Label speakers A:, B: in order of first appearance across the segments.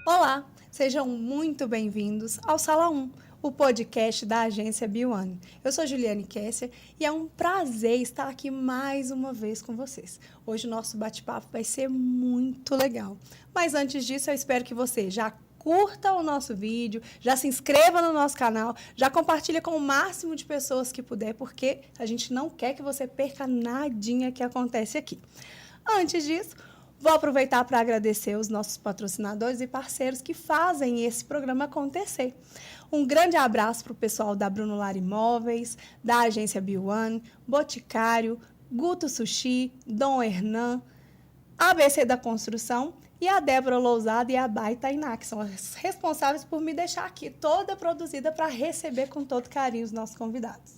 A: Olá, sejam muito bem-vindos ao Sala 1, o podcast da agência B1. Eu sou Juliane Kesser e é um prazer estar aqui mais uma vez com vocês. Hoje o nosso bate-papo vai ser muito legal. Mas antes disso, eu espero que você já curta o nosso vídeo, já se inscreva no nosso canal, já compartilha com o máximo de pessoas que puder, porque a gente não quer que você perca nadinha que acontece aqui. Antes disso, vou aproveitar para agradecer os nossos patrocinadores e parceiros que fazem esse programa acontecer. Um grande abraço para o pessoal da Bruno Lar Imóveis, da agência B1, Boticário, Guto Sushi, Dom Hernan, ABC da Construção e a Débora Lousada e a Bai Tainá, que são as responsáveis por me deixar aqui toda produzida para receber com todo carinho os nossos convidados.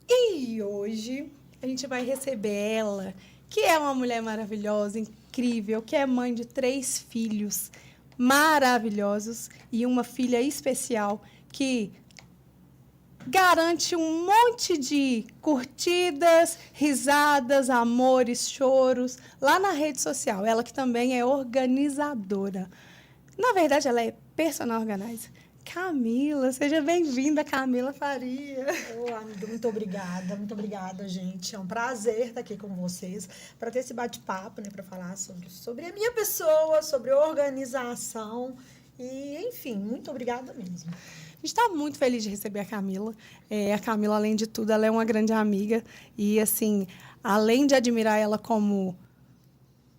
A: E hoje a gente vai receber ela, que é uma mulher maravilhosa, incrível, que é mãe de 3 filhos maravilhosos e uma filha especial que garante um monte de curtidas, risadas, amores, choros lá na rede social. Ela que também é organizadora. Na verdade, ela é personal organizer. Camila, seja bem-vinda, Camila Faria.
B: Olá, amiga, muito obrigada, gente. É um prazer estar aqui com vocês para ter esse bate-papo, né, para falar sobre a minha pessoa, sobre organização e, enfim, muito obrigada mesmo.
A: A gente está muito feliz de receber a Camila. A Camila, além de tudo, ela é uma grande amiga e, assim, além de admirar ela como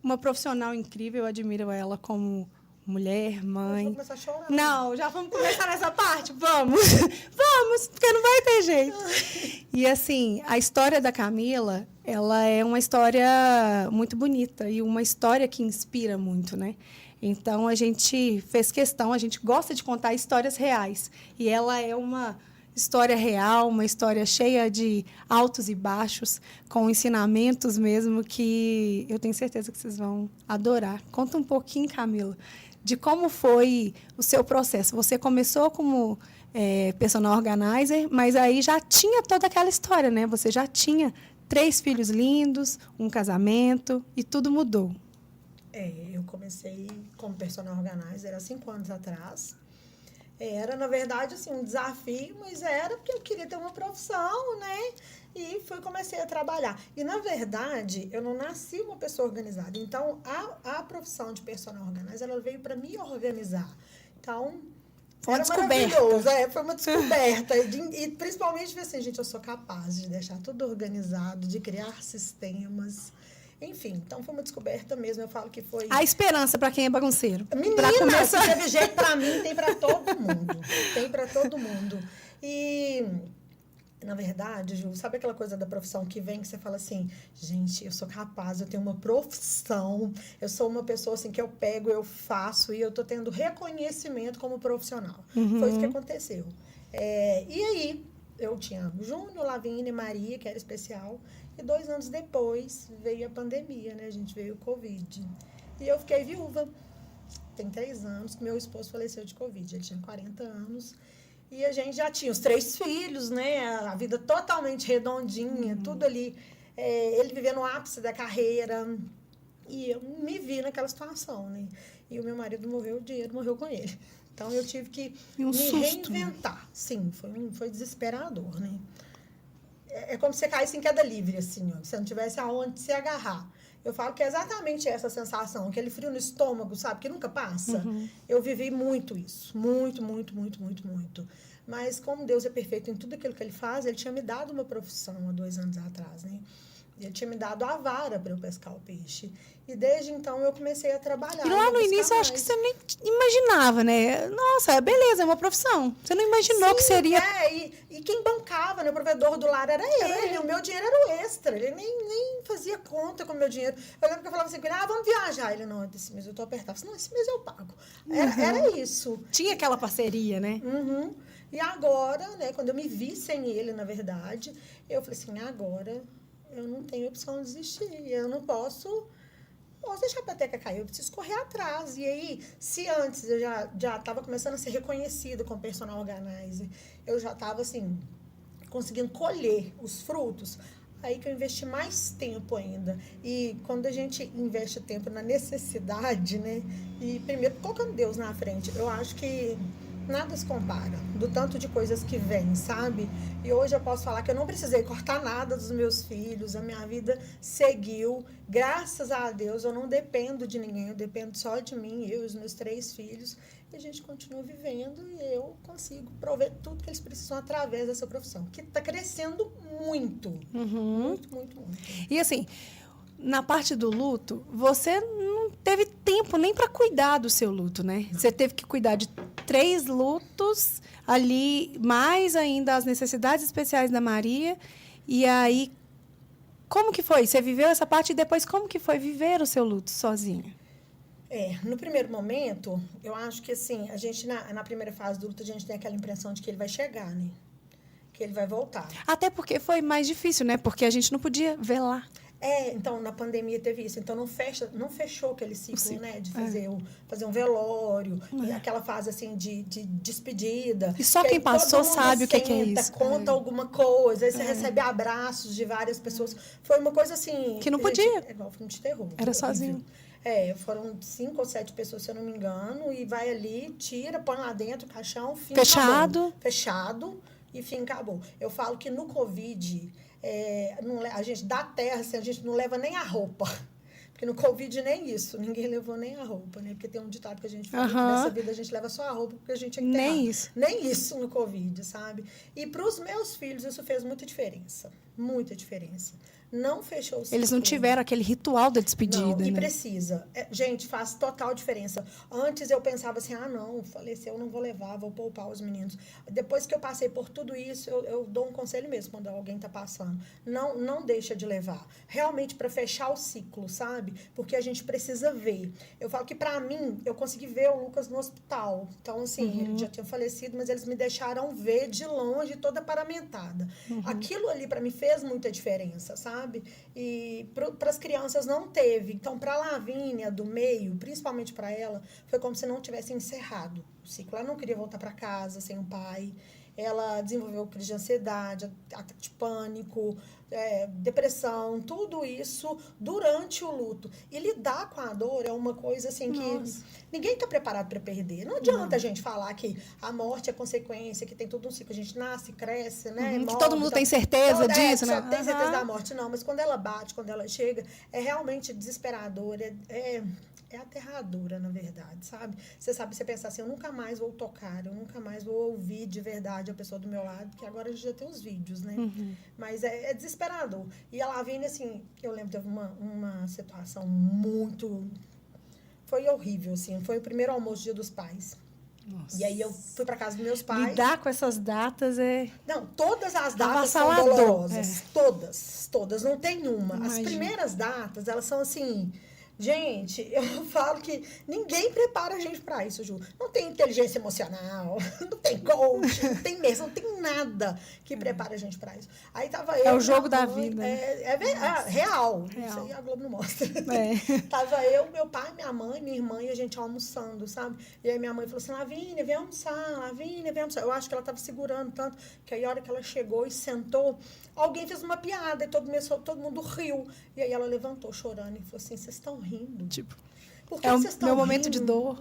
A: uma profissional incrível, eu admiro ela como mulher, mãe.
B: Vamos começar a chorar.
A: Não, já vamos começar nessa parte? Vamos! Vamos, porque não vai ter jeito. E, assim, a história da Camila, ela é uma história muito bonita e uma história que inspira muito, né? Então, a gente fez questão, a gente gosta de contar histórias reais. E ela é uma história real, uma história cheia de altos e baixos, com ensinamentos mesmo que eu tenho certeza que vocês vão adorar. Conta um pouquinho, Camila, de como foi o seu processo. Você começou como personal organizer, mas aí já tinha toda aquela história, né? Você já tinha 3 filhos lindos, um casamento, e tudo mudou.
B: Eu comecei como personal organizer há 5 anos atrás. Era, na verdade, assim, um desafio, mas era porque eu queria ter uma profissão, né? E comecei a trabalhar. E, na verdade, eu não nasci uma pessoa organizada. Então, a profissão de personal organizer, ela veio para me organizar. Então,
A: foi uma
B: descoberta. Foi uma descoberta. E principalmente, assim, gente, eu sou capaz de deixar tudo organizado, de criar sistemas. Enfim, então foi uma descoberta mesmo. Eu falo que foi...
A: A esperança para quem é bagunceiro.
B: Menina, se teve jeito para mim, tem para todo mundo. Tem para todo mundo. E, na verdade, Ju, sabe aquela coisa da profissão que vem, que você fala assim, gente, eu sou capaz, eu tenho uma profissão, eu sou uma pessoa assim que eu pego, eu faço e eu tô tendo reconhecimento como profissional.
A: Uhum.
B: Foi isso que aconteceu. E aí, eu tinha Júnior, Lavínia e Maria, que era especial, e 2 anos depois veio a pandemia, né? A gente veio o Covid. E eu fiquei viúva. Tem 3 anos que meu esposo faleceu de Covid. Ele tinha 40 anos. E a gente já tinha os 3 filhos, né? A vida totalmente redondinha, tudo ali. Ele vivia no ápice da carreira. E eu me vi naquela situação, né? E o meu marido morreu, o dinheiro morreu com ele. Então, eu tive que reinventar. Sim, foi desesperador, né? É como se você caísse em queda livre, assim, ó. Se você não tivesse aonde se agarrar. Eu falo que é exatamente essa sensação, aquele frio no estômago, sabe, que nunca passa.
A: Uhum.
B: Eu vivi muito isso. Muito. Mas como Deus é perfeito em tudo aquilo que Ele faz, Ele tinha me dado uma profissão há 2 anos atrás, né? Ele tinha me dado a vara para eu pescar o peixe. E desde então eu comecei a trabalhar.
A: E lá no início eu acho que você nem imaginava, né? Nossa, beleza, é uma profissão. Você não imaginou que seria...
B: E quem bancava, né? O provedor do lar era ele. O meu dinheiro era o extra. Ele nem fazia conta com o meu dinheiro. Eu lembro que eu falava assim com ele, vamos viajar. Ele, não, esse mês eu tô apertado. Eu falei, não, esse mês eu pago. Era isso.
A: Tinha aquela parceria, né?
B: Uhum. E agora, né? Quando eu me vi sem ele, na verdade, eu falei assim, agora eu não tenho opção de desistir. Eu não posso deixar a peteca cair, eu preciso correr atrás. E aí, se antes eu já estava começando a ser reconhecida como personal organizer, eu já estava, assim, conseguindo colher os frutos, Aí que eu investi mais tempo ainda. E quando a gente investe tempo na necessidade, né? E primeiro colocando Deus na frente, eu acho que nada se compara do tanto de coisas que vem, sabe? E hoje eu posso falar que eu não precisei cortar nada dos meus filhos, a minha vida seguiu. Graças a Deus, eu não dependo de ninguém, eu dependo só de mim, eu e os meus 3 filhos. E a gente continua vivendo e eu consigo prover tudo que eles precisam através dessa profissão, que está crescendo muito. Muito, muito, muito.
A: E assim, na parte do luto, você não teve tempo nem para cuidar do seu luto, né? Você teve que cuidar de 3 lutos ali, mais ainda as necessidades especiais da Maria. E aí, como que foi? Você viveu essa parte e depois como que foi viver o seu luto sozinha?
B: No primeiro momento, eu acho que assim, a gente na primeira fase do luto, a gente tem aquela impressão de que ele vai chegar, né? Que ele vai voltar.
A: Até porque foi mais difícil, né? Porque a gente não podia velar.
B: Então, na pandemia teve isso. Então, não fechou aquele ciclo, né? De fazer um velório, aquela fase, assim, de despedida.
A: E só quem passou sabe o que é isso.
B: Conta alguma coisa, aí você recebe abraços de várias pessoas. Foi uma coisa, assim...
A: Que não podia.
B: É igual filme de terror.
A: Era sozinho.
B: Foram 5 ou 7 pessoas, se eu não me engano, e vai ali, tira, põe lá dentro, caixão, fim,
A: fechado.
B: Acabou. Fechado, e fim, acabou. Eu falo que no Covid... a gente da terra, assim, a gente não leva nem a roupa. Porque no Covid nem isso, ninguém levou nem a roupa, né? Porque tem um ditado que a gente fala que nessa vida a gente leva só a roupa porque a gente é enterrado.
A: Nem isso.
B: Nem isso no Covid, sabe? E para os meus filhos isso fez muita diferença. Muita diferença. Não fechou o ciclo.
A: Eles não tiveram aquele ritual da despedida,
B: não, e
A: né?
B: precisa. Gente, faz total diferença. Antes eu pensava assim, não, faleceu, não vou levar, vou poupar os meninos. Depois que eu passei por tudo isso, eu dou um conselho mesmo quando alguém está passando. Não deixa de levar. Realmente para fechar o ciclo, sabe? Porque a gente precisa ver. Eu falo que para mim, eu consegui ver o Lucas no hospital. Então, assim, ele já tinha falecido, mas eles me deixaram ver de longe, toda paramentada. Aquilo ali para mim fez muita diferença, sabe? E para as crianças não teve. Então, para a Lavínia, do meio, principalmente para ela, foi como se não tivesse encerrado o ciclo. Ela não queria voltar para casa sem o pai. Ela desenvolveu crise de ansiedade, ataque de pânico, depressão, tudo isso durante o luto. E lidar com a dor é uma coisa assim que ninguém está preparado para perder. Não adianta a gente falar que a morte é consequência, que tem todo um ciclo. A gente nasce, cresce, né? Morre,
A: que todo mundo tem certeza disso, né?
B: Só tem certeza da morte, não. Mas quando ela bate, quando ela chega, é realmente desesperador, é aterradora, na verdade, sabe? Você pensa assim, eu nunca mais vou tocar, eu nunca mais vou ouvir de verdade a pessoa do meu lado, que agora a gente já tem os vídeos, né? Mas é desesperador. E a Lavínia, assim, eu lembro, teve uma situação muito... Foi horrível, assim. Foi o primeiro almoço do Dia dos Pais. Nossa. E aí eu fui para casa dos meus pais.
A: Lidar com essas datas é...
B: Não, todas as datas são dolorosas. Todas. Não tem uma. Imagina. As primeiras datas, elas são assim... Gente, eu falo que ninguém prepara a gente para isso, Ju. Não tem inteligência emocional, não tem coach, não tem mesa, não tem nada que prepara a gente para isso. Aí tava eu...
A: É o jogo da vida.
B: Real. Isso aí a Globo não mostra. Tava eu, meu pai, minha mãe, minha irmã e a gente almoçando, sabe? E aí minha mãe falou assim, Lavínia, vem almoçar, Lavínia, vem almoçar. Eu acho que ela tava segurando tanto, que aí a hora que ela chegou e sentou, alguém fez uma piada e todo mundo riu. E aí ela levantou chorando e falou assim, vocês estão rindo?
A: Tipo,
B: por que vocês estão
A: meu
B: rindo?
A: momento de dor.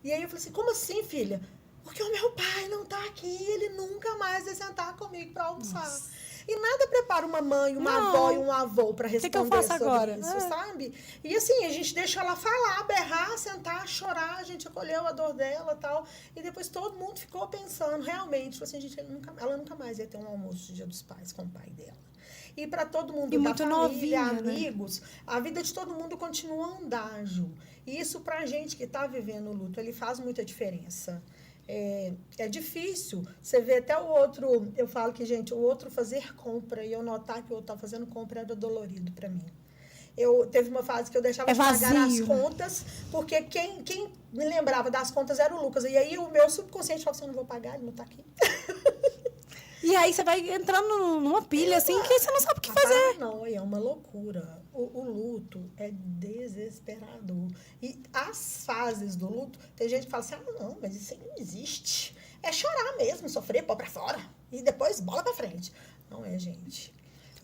B: E aí eu falei assim, como assim, filha? Porque o meu pai não tá aqui, ele nunca mais vai sentar comigo para almoçar. Nossa. E nada prepara uma mãe, uma avó e um avô para responder
A: que eu faço
B: sobre
A: agora?
B: Isso, sabe? E assim, a gente deixa ela falar, berrar, sentar, chorar, a gente acolheu a dor dela e tal. E depois todo mundo ficou pensando, realmente, tipo assim, ela nunca mais ia ter um almoço de Dia dos Pais com o pai dela. E para todo mundo, da família, amigos, né? A vida de todo mundo continua a andar, Ju. E isso pra gente que tá vivendo o luto, ele faz muita diferença. É difícil. Você vê até o outro, eu falo que, gente, o outro fazer compra e eu notar que o outro tá fazendo compra era dolorido para mim. Teve uma fase que eu deixava de pagar as contas, porque quem me lembrava das contas era o Lucas. E aí o meu subconsciente falava assim, eu não vou pagar, ele não tá aqui.
A: E aí você vai entrando numa pilha, assim, que você não sabe o que fazer.
B: Não, é uma loucura. O luto é desesperador. E as fases do luto, tem gente que fala assim, não, mas isso aí não existe. É chorar mesmo, sofrer, pôr pra fora. E depois bola pra frente. Não é, gente.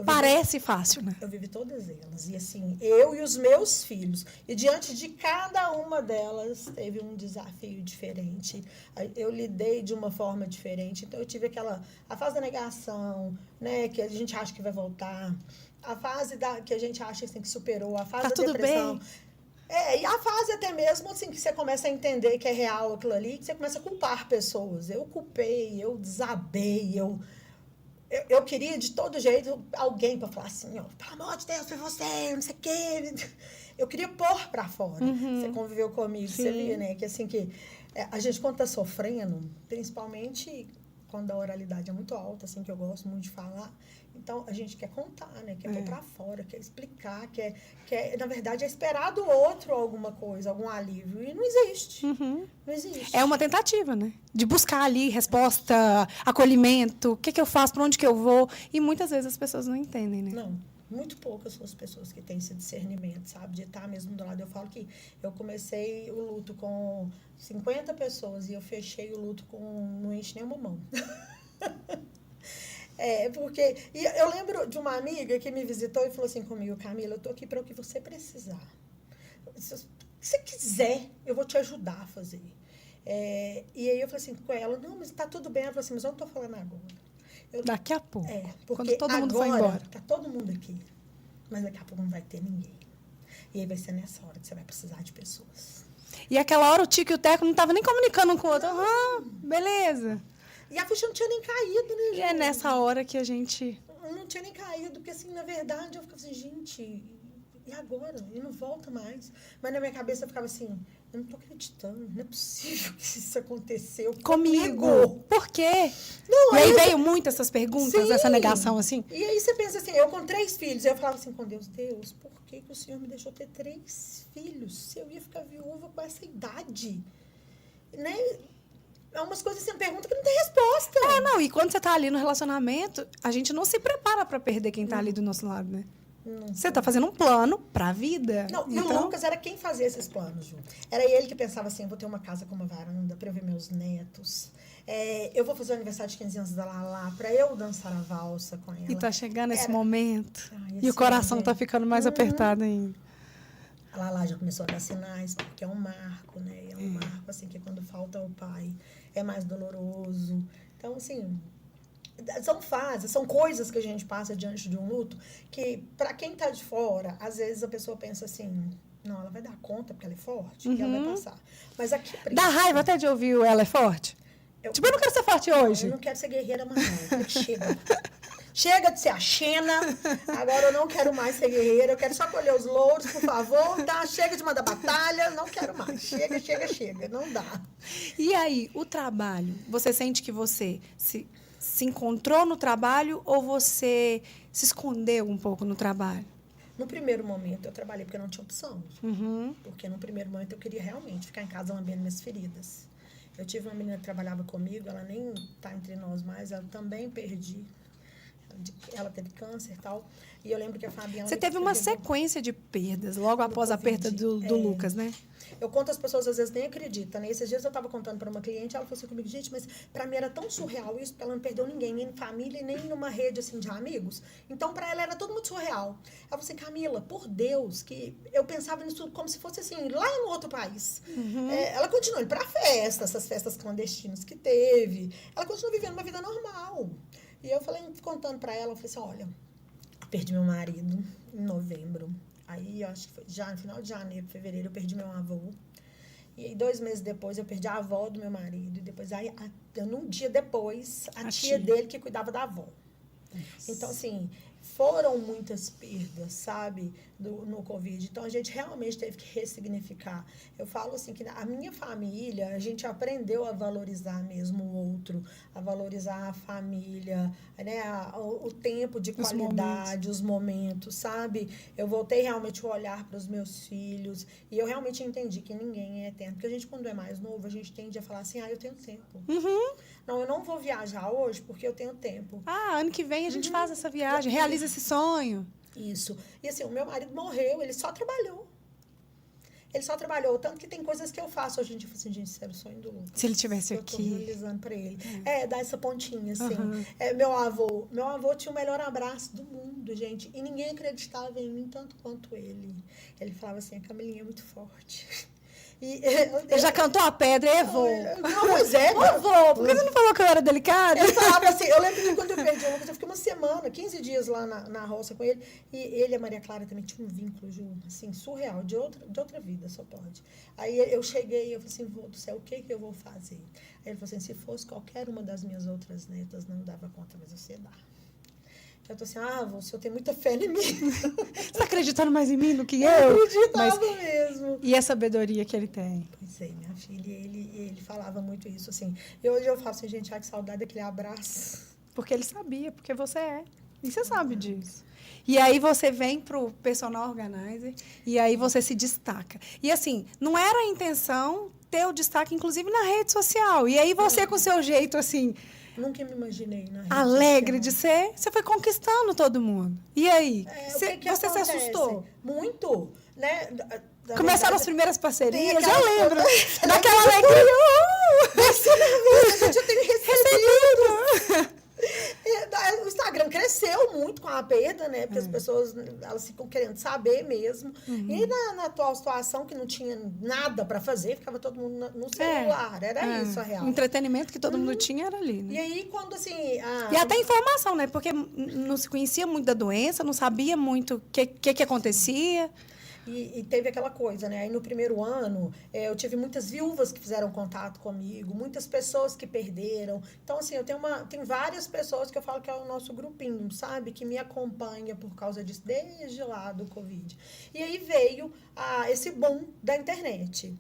A: Parece fácil, né?
B: Eu vivi todas elas. E assim, eu e os meus filhos. E diante de cada uma delas, teve um desafio diferente. Eu lidei de uma forma diferente. Então, eu tive a fase da negação, né? Que a gente acha que vai voltar. A fase que a gente acha assim, que superou. A fase da depressão.
A: Bem.
B: E a fase até mesmo assim, que você começa a entender que é real aquilo ali, que você começa a culpar pessoas. Eu culpei, eu desabei, eu queria de todo jeito alguém para falar assim, ó, pelo amor de Deus, foi você, não sei o quê. Eu queria pôr para fora. Você conviveu comigo,
A: Sim.
B: você via, né? Que assim, a gente quando tá sofrendo, principalmente quando a oralidade é muito alta, assim, que eu gosto muito de falar, então a gente quer contar, né? Quer pôr para fora, quer explicar, na verdade, é esperar do outro alguma coisa, algum alívio. E não existe. Não existe.
A: É uma tentativa, né? De buscar ali resposta, acolhimento, o que eu faço, para onde que eu vou. E muitas vezes as pessoas não entendem, né?
B: Não, muito poucas são as pessoas que têm esse discernimento, sabe? De estar mesmo do lado. Eu falo que eu comecei o luto com 50 pessoas e eu fechei o luto com não enche nenhuma mão. Porque... E eu lembro de uma amiga que me visitou e falou assim comigo, Camila, eu tô aqui para o que você precisar. Se você quiser, eu vou te ajudar a fazer. E aí eu falei assim com ela, não, mas tá tudo bem. Ela falou assim, mas eu não tô falando agora.
A: Daqui a pouco.
B: Porque
A: quando todo mundo for
B: agora
A: embora.
B: tá todo mundo aqui. Mas daqui a pouco não vai ter ninguém. E aí vai ser nessa hora que você vai precisar de pessoas.
A: E aquela hora o Tico e o Teco não estavam nem comunicando um com o outro. Beleza.
B: E a ficha não tinha nem caído, né, gente?
A: E é nessa hora que a gente...
B: Não tinha nem caído, porque assim, na verdade, eu ficava assim, gente, e agora? E não volta mais. Mas na minha cabeça eu ficava assim, eu não tô acreditando, não é possível que isso aconteceu
A: Comigo. Por quê?
B: Não,
A: e aí veio muito essas perguntas,
B: Sim.
A: essa negação, assim.
B: E aí você pensa assim, eu com 3 filhos, eu falava assim com Deus, por que o Senhor me deixou ter 3 filhos? Se eu ia ficar viúva com essa idade? Né? É umas coisas assim, pergunta que não tem resposta.
A: Não, e quando você tá ali no relacionamento, a gente não se prepara pra perder quem tá ali do nosso lado, né? Você tá fazendo um plano pra vida.
B: Não, e
A: então...
B: o Lucas era quem fazia esses planos, Ju. Era ele que pensava assim, eu vou ter uma casa com uma varanda pra eu ver meus netos. Eu vou fazer o aniversário de 15 anos da Lala pra eu dançar a valsa com ela.
A: E tá chegando esse momento.
B: Ai,
A: E o coração
B: gente.
A: tá ficando mais apertado ainda.
B: A Lala já começou a dar sinais, porque é um marco, né? É um marco, assim, que quando falta o pai é mais doloroso. Então, assim, são fases, são coisas que a gente passa diante de um luto que, para quem tá de fora, às vezes a pessoa pensa assim, não, ela vai dar conta porque ela é forte e ela vai passar. Mas aqui...
A: Dá raiva até de ouvir o Ela é Forte? Tipo, eu não quero ser forte hoje.
B: Eu não quero ser guerreira mais não, chega. Chega de ser a Xena, agora eu não quero mais ser guerreira, eu quero só colher os louros, por favor, tá? Chega de mandar batalha, não quero mais. Chega, não dá.
A: E aí, o trabalho, você sente que você se encontrou no trabalho ou você se escondeu um pouco no trabalho?
B: No primeiro momento, eu trabalhei porque eu não tinha opção. Porque no primeiro momento, eu queria realmente ficar em casa lambendo minhas feridas. Eu tive uma menina que trabalhava comigo, ela nem tá entre nós mais, ela também perdi. Ela teve câncer e tal. E eu lembro que a Fabiana...
A: Você teve uma sequência de perdas logo após a perda do Lucas, né?
B: Eu conto, as pessoas às vezes nem acreditam, né? Esses dias eu estava contando para uma cliente, ela falou assim comigo, gente, mas para mim era tão surreal isso, porque ela não perdeu ninguém, nem família, nem numa rede assim de amigos. Então, para ela era tudo muito surreal. Ela falou assim, Camila, por Deus, que eu pensava nisso como se fosse assim, lá no outro país. Ela continuou indo para festa, essas festas clandestinas que teve. Ela continuou vivendo uma vida normal. E eu falei, contando para ela, eu falei assim, olha, eu perdi meu marido em novembro. Aí, eu acho que foi já no final de janeiro, fevereiro, eu perdi meu avô. E aí, 2 meses depois, eu perdi a avó do meu marido. E depois, num dia depois, a tia dele que cuidava da avó. Nossa. Então, assim, foram muitas perdas, sabe, no Covid. Então, a gente realmente teve que ressignificar. Eu falo assim, que a minha família, a gente aprendeu a valorizar mesmo o outro, a valorizar a família, né, o tempo de qualidade, os momentos, sabe? Eu voltei realmente o olhar para os meus filhos e eu realmente entendi que ninguém é eterno. Porque a gente, quando é mais novo, a gente tende a falar assim, eu tenho tempo. Não, eu não vou viajar hoje porque eu tenho tempo.
A: Ano que vem a gente faz essa viagem, realiza esse sonho.
B: Isso. E assim, o meu marido morreu, ele só trabalhou. ele só trabalhou, tanto que tem coisas que eu faço hoje em dia, eu falo assim, gente, isso era o sonho do Lucas.
A: Se ele tivesse
B: eu tô
A: aqui.
B: realizando pra ele. Dar essa pontinha, assim.
A: Uhum.
B: Meu avô tinha o melhor abraço do mundo, gente, e ninguém acreditava em mim tanto quanto ele. Ele falava assim, a Camilinha é muito forte. E,
A: Ele já cantou a pedra, Evô.
B: Não, mas
A: Avô, por que você não falou que eu era delicada?
B: Ele falava assim, eu lembro que quando eu perdi o Lucas, eu fiquei uma semana, 15 dias lá na roça com ele. E ele e a Maria Clara também tinham um vínculo, Ju, assim, surreal, de outra vida, só pode. Aí eu cheguei e eu falei assim, vô do céu, o que eu vou fazer? Aí ele falou assim, se fosse qualquer uma das minhas outras netas, não dava conta, mas você dá. Eu tô assim, vô, o senhor tem muita fé em mim.
A: Você tá acreditando mais em mim do que eu?
B: Eu acreditava mesmo.
A: E a sabedoria que ele tem?
B: Pois é, minha filha, ele falava muito isso, assim. E hoje eu falo assim, gente, que saudade daquele abraço.
A: Porque ele sabia, porque você é. E você sabe disso. E aí você vem pro personal organizer e aí você se destaca. E assim, não era a intenção ter o destaque, inclusive, na rede social. E aí você, com o seu jeito, assim,
B: nunca me imaginei na rede
A: alegre de
B: social.
A: ser, você foi conquistando todo mundo. E aí?
B: O que
A: você se
B: acontece?
A: assustou?
B: Muito, né?
A: Começaram as primeiras parcerias,
B: aquela
A: eu lembro.
B: coisa-
A: Naquela alegria.
B: Gente, eu tenho recebido. O Instagram cresceu muito com a perda, né? Porque as pessoas, elas ficam querendo saber mesmo. E na atual situação, que não tinha nada para fazer, ficava todo mundo no celular. Era isso a real.
A: O entretenimento que todo mundo tinha era ali, né?
B: E aí, quando assim...
A: E até informação, né? Porque não se conhecia muito da doença, não sabia muito o que acontecia.
B: E teve aquela coisa, né? Aí no primeiro ano, eu tive muitas viúvas que fizeram contato comigo, muitas pessoas que perderam. Então, assim, eu tenho várias pessoas que eu falo que é o nosso grupinho, sabe? Que me acompanha por causa disso, desde lá do Covid. E aí veio esse boom da internet.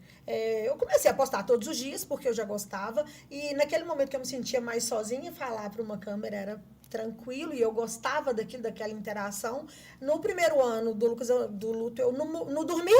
B: Eu comecei a postar todos os dias, porque eu já gostava. E naquele momento que eu me sentia mais sozinha, falar para uma câmera era tranquilo, e eu gostava daquela interação. No primeiro ano do luto, eu não dormi.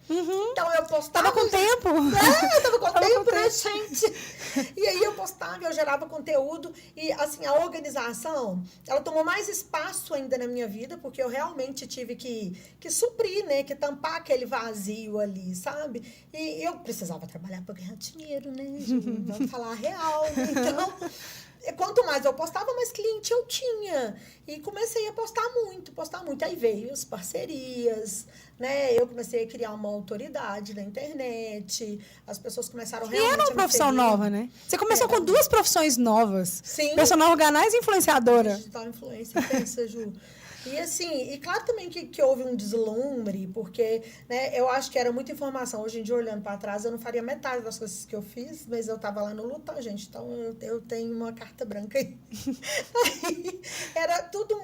B: Então eu postava.
A: Tava com tempo.
B: Eu tava com tempo, né, gente? E aí eu postava, eu gerava conteúdo. E assim, a organização, ela tomou mais espaço ainda na minha vida, porque eu realmente tive que suprir, né? Que tampar aquele vazio ali, sabe? E eu precisava trabalhar para ganhar dinheiro, né, gente? Vamos falar a real, né? Então... Quanto mais eu postava, mais cliente eu tinha. E comecei a postar muito. Aí veio as parcerias, né? Eu comecei a criar uma autoridade na internet. As pessoas começaram realmente
A: era uma profissão nova, né? Você começou com 2 profissões novas.
B: Sim.
A: Personal organizer e influenciadora.
B: Digital influencer, pensa, Ju. E assim, e claro também que houve um deslumbre, porque, né, eu acho que era muita informação. Hoje em dia, olhando para trás, eu não faria metade das coisas que eu fiz, mas eu tava lá no luta, gente, então eu tenho uma carta branca aí. Aí era tudo.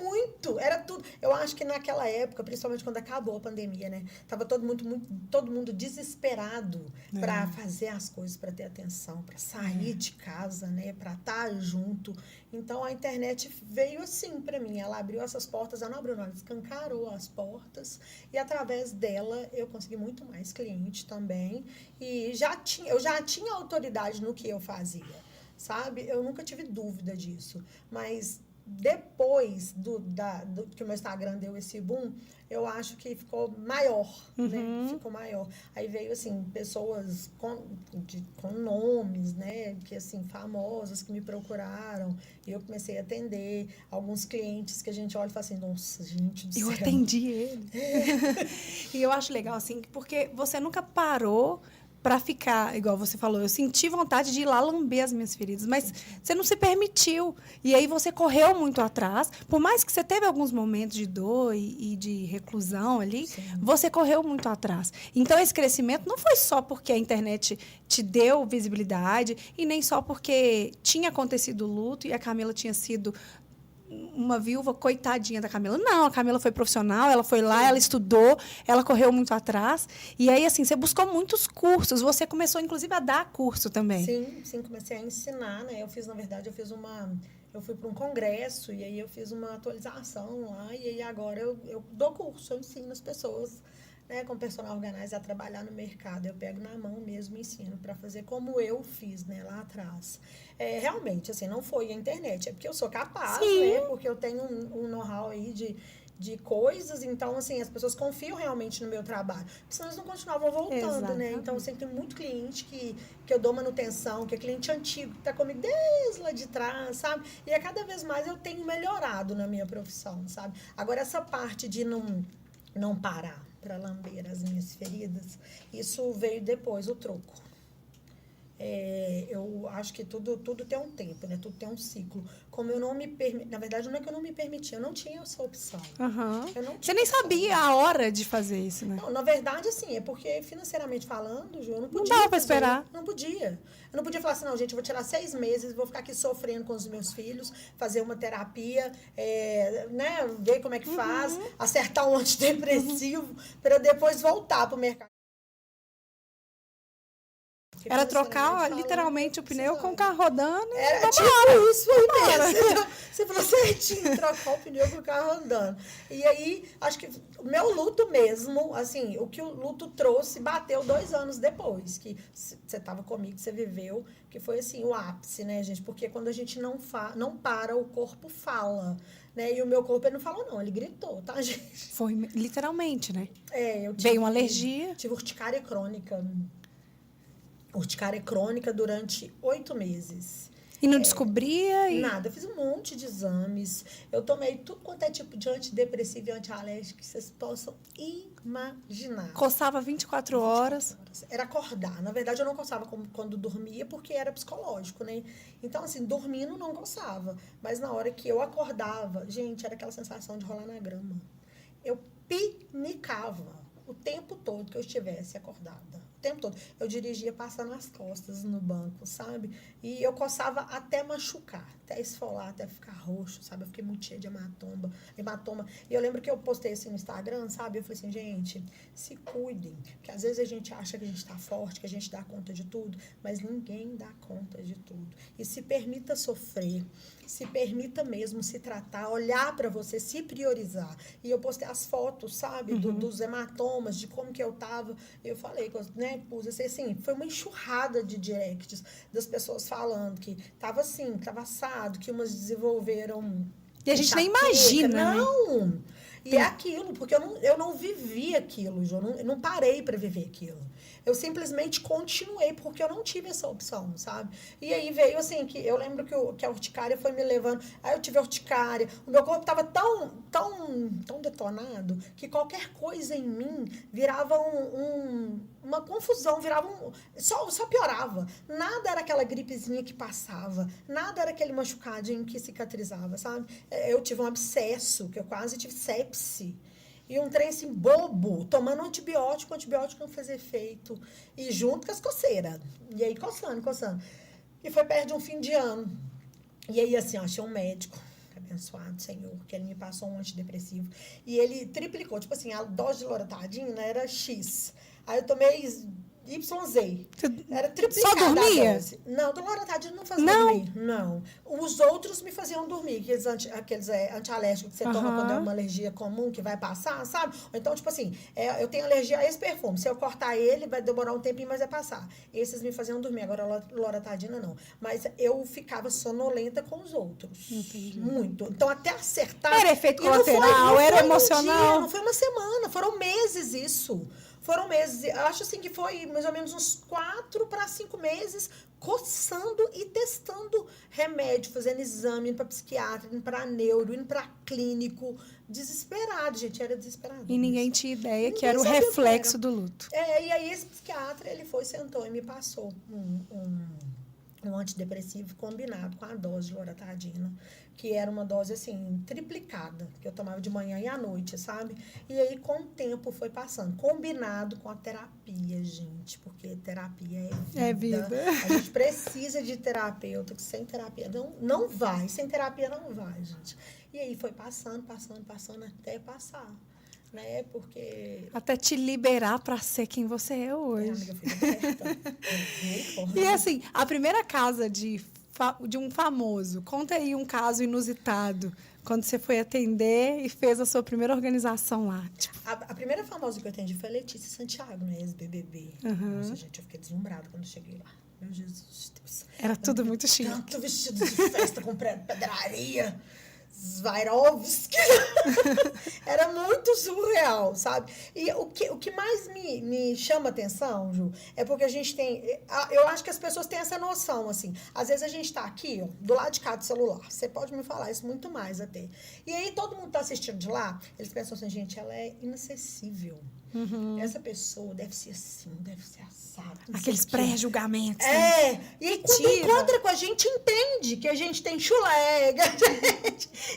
B: Eu acho que naquela época, principalmente quando acabou a pandemia, né, tava todo mundo desesperado para fazer as coisas, para ter atenção, para sair de casa, né, para estar junto. Então, a internet veio assim para mim. Ela abriu essas portas, ela não abriu, não, ela escancarou as portas. E, através dela, eu consegui muito mais cliente também. E eu já tinha autoridade no que eu fazia, sabe? Eu nunca tive dúvida disso. Mas, depois que o meu Instagram deu esse boom, eu acho que ficou maior, né? Ficou maior. Aí veio, assim, pessoas com nomes, né? Que, assim, famosas que me procuraram. E eu comecei a atender alguns clientes que a gente olha e fala assim, nossa, gente do céu.
A: Eu atendi ele. E eu acho legal, assim, porque você nunca parou para ficar, igual você falou, eu senti vontade de ir lá lamber as minhas feridas, mas você não se permitiu. E aí você correu muito atrás. Por mais que você teve alguns momentos de dor e de reclusão ali, você correu muito atrás. Então, esse crescimento não foi só porque a internet te deu visibilidade e nem só porque tinha acontecido o luto e a Camila tinha sido uma viúva coitadinha da Camila. Não, a Camila foi profissional, ela foi lá, ela estudou, ela correu muito atrás. E aí, assim, você buscou muitos cursos. Você começou, inclusive, a dar curso também.
B: Sim, comecei a ensinar, né? Eu fui para um congresso e aí eu fiz uma atualização lá. E aí agora eu dou curso, eu ensino as pessoas, né, com personal organizer a trabalhar no mercado. Eu pego na mão mesmo e ensino para fazer como eu fiz, né, lá atrás. Realmente, assim, não foi a internet, é porque eu sou capaz, né? Porque eu tenho um know-how aí de coisas, então, assim, as pessoas confiam realmente no meu trabalho. Porque senão eles não continuavam voltando, né? Então, assim, tem muito cliente que eu dou manutenção, que é cliente antigo, que tá comigo desde lá de trás, sabe? E a cada vez mais eu tenho melhorado na minha profissão, sabe? Agora, essa parte de não parar para lamber as minhas feridas, isso veio depois, o troco. Eu acho que tudo tem um tempo, né? Tudo tem um ciclo. Como eu não me permiti... Na verdade, não é que eu não me permitia, eu não tinha essa opção. Eu não
A: Você
B: tinha
A: nem
B: opção.
A: sabia a hora de fazer isso, né?
B: Não, na verdade, assim, é porque financeiramente falando, Ju, eu não podia.
A: Não dava pra
B: fazer.
A: esperar.
B: Não podia. Eu não podia falar assim, não, gente, eu vou tirar 6 meses, vou ficar aqui sofrendo com os meus filhos, fazer uma terapia, né? Ver como é que faz, acertar um antidepressivo, para depois voltar pro mercado. Porque
A: Era
B: financeiramente
A: trocar
B: falando,
A: literalmente o pneu com o
B: precisava.
A: carro rodando.
B: Era tipo isso aí mesmo. Você falou certinho, trocar o pneu com o carro andando. E aí, acho que o meu luto mesmo, assim, o que o luto trouxe, bateu 2 anos depois, que você estava comigo, você viveu, que foi, assim, o ápice, né, gente? Porque quando a gente não para, o corpo fala, né? E o meu corpo, ele não falou, não, ele gritou, tá, gente?
A: Foi literalmente, né?
B: Eu
A: Veio uma alergia.
B: Tive urticária crônica. Urticária crônica durante 8 meses.
A: E não descobria?
B: Nada, eu fiz um monte de exames. Eu tomei tudo quanto é tipo de antidepressivo e antialérgico que vocês possam imaginar.
A: Coçava 24 horas.
B: Era acordar. Na verdade, eu não coçava quando dormia, porque era psicológico, né? Então, assim, dormindo não coçava. Mas na hora que eu acordava, gente, era aquela sensação de rolar na grama. Eu pinicava o tempo todo que eu estivesse acordada. O tempo todo. Eu dirigia passando as costas no banco, sabe? E eu coçava até machucar, até esfolar, até ficar roxo, sabe? Eu fiquei muito cheia de hematoma. E eu lembro que eu postei assim no Instagram, sabe? Eu falei assim, gente, se cuidem. Porque às vezes a gente acha que a gente tá forte, que a gente dá conta de tudo, mas ninguém dá conta de tudo. E se permita sofrer, se permita mesmo se tratar, olhar para você, se priorizar. E eu postei as fotos, sabe? Dos hematomas, de como que eu tava. Eu falei, né? Pus assim, foi uma enxurrada de directs das pessoas falando que tava assim, tava assado, que umas desenvolveram.
A: E a gente nem imagina,
B: não!
A: né?
B: E é aquilo, porque eu não vivi aquilo, eu não parei para viver aquilo. Eu simplesmente continuei, porque eu não tive essa opção, sabe? E aí veio assim, que eu lembro que a urticária foi me levando. Aí eu tive a urticária, o meu corpo estava tão detonado, que qualquer coisa em mim virava uma confusão, só piorava. Nada era aquela gripezinha que passava, nada era aquele machucadinho que cicatrizava, sabe? Eu tive um abscesso, que eu quase tive sepse. E um trem assim, bobo, tomando antibiótico não fez efeito. E junto com as coceiras. E aí, coçando. E foi perto de um fim de ano. E aí, assim, eu achei um médico, abençoado Senhor, que ele me passou um antidepressivo. E ele triplicou, tipo assim, a dose de loratadina era X. Aí eu tomei YZ. Era triplicada.
A: Só dormia?
B: A dose. Não, do loratadina não fazia dormir. Não. Os outros me faziam dormir. Aqueles antialérgicos que você toma quando é uma alergia comum que vai passar, sabe? Ou então, tipo assim, eu tenho alergia a esse perfume. Se eu cortar ele, vai demorar um tempinho, mas vai passar. Esses me faziam dormir. Agora, a loratadina, não. Mas eu ficava sonolenta com os outros.
A: Entendi.
B: Muito. Então, até acertar...
A: Era efeito colateral, era emocional?
B: Não foi uma semana, foram meses isso. Foram meses, eu acho assim que foi mais ou menos uns 4 para 5 meses coçando e testando remédio, fazendo exame, indo para psiquiatra, indo para neuro, indo para clínico. Desesperado, gente, era desesperado.
A: E ninguém tinha ideia que era o reflexo do luto.
B: E aí esse psiquiatra, ele sentou e me passou um antidepressivo combinado com a dose de loratadina, que era uma dose, assim, triplicada, que eu tomava de manhã e à noite, sabe? E aí, com o tempo, foi passando. Combinado com a terapia, gente, porque terapia é vida. A gente precisa de terapeuta, que sem terapia não vai. Sem terapia não vai, gente. E aí, foi passando, até passar. Né? Porque...
A: Até te liberar para ser quem você é hoje.
B: Amiga,
A: e assim, a primeira casa de um famoso, conta aí um caso inusitado, quando você foi atender e fez a sua primeira organização lá. Tipo.
B: A primeira famosa que eu atendi foi a Letícia Santiago, né? Ex-BBB. Nossa, gente, eu fiquei deslumbrada quando eu cheguei lá. Meu Jesus, Deus.
A: Era tudo muito chique.
B: Tanto vestido de festa com pedraria. Swarovski. Era muito surreal, sabe? E o que mais me chama atenção, Ju, é porque a gente tem... Eu acho que as pessoas têm essa noção, assim. Às vezes a gente tá aqui, ó, do lado de cá do celular. Você pode me falar isso muito mais até. E aí todo mundo tá assistindo de lá, eles pensam assim, gente, ela é inacessível. Essa pessoa deve ser assim, deve ser assado.
A: Aqueles pré-julgamentos.
B: E aí quando encontra com a gente, entende que a gente tem chulé,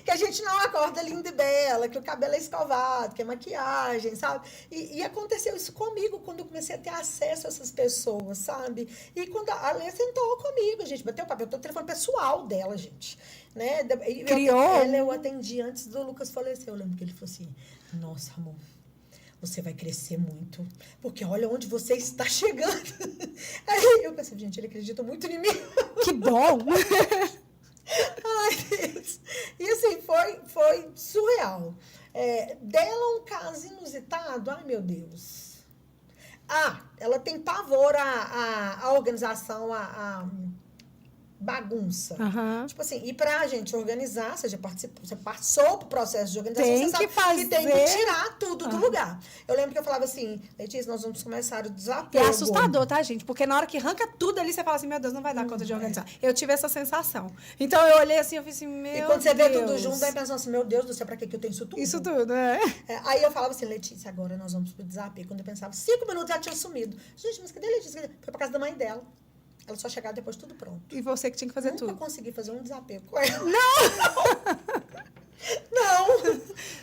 B: que a gente não acorda linda e bela, que o cabelo é escovado, que é maquiagem, sabe? E aconteceu isso comigo quando eu comecei a ter acesso a essas pessoas, sabe? E quando a Lê sentou comigo, a gente bateu o papel, eu tô no telefone pessoal dela, gente. Né?
A: Criou.
B: Eu atendi antes do Lucas falecer. Eu lembro que ele falou assim, nossa, amor, você vai crescer muito, porque olha onde você está chegando. Aí eu pensei, gente, ele acredita muito em mim.
A: Que bom!
B: Ai, Deus. E assim, foi surreal. Dela um caso inusitado, ai meu Deus. Ela tem pavor à organização, a bagunça. Tipo assim, e pra gente organizar, você passou pro processo de organização,
A: tem
B: você sabe
A: que
B: tem que tirar tudo do lugar. Eu lembro que eu falava assim, Letícia, nós vamos começar o desapego.
A: É assustador, tá, gente? Porque na hora que arranca tudo ali, você fala assim, meu Deus, não vai dar conta de organizar. Eu tive essa sensação. Então, eu olhei assim, eu falei assim, meu Deus.
B: E quando você vê tudo junto, aí pensando assim, meu Deus do céu, pra que eu tenho isso tudo?
A: Isso tudo,
B: Aí eu falava assim, Letícia, agora nós vamos pro desapego. Quando eu pensava, 5 minutos ela tinha sumido. Gente, mas cadê a Letícia? Foi pra casa da mãe dela. Ela só chegava depois tudo pronto.
A: E você que tinha que fazer
B: Nunca
A: tudo.
B: Nunca consegui fazer um desapego com ela.
A: Não!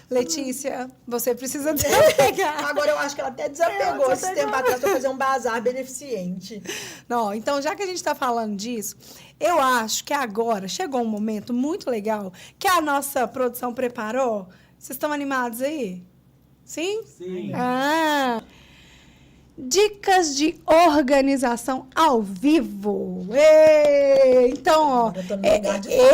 A: Letícia, você precisa desapegar.
B: Agora eu acho que ela até desapegou esse tempo atrás para fazer um bazar beneficente.
A: Não, então, já que a gente está falando disso, eu acho que agora chegou um momento muito legal que a nossa produção preparou. Vocês estão animados aí? Sim?
C: Sim.
A: Dicas de organização ao vivo. Então, ó,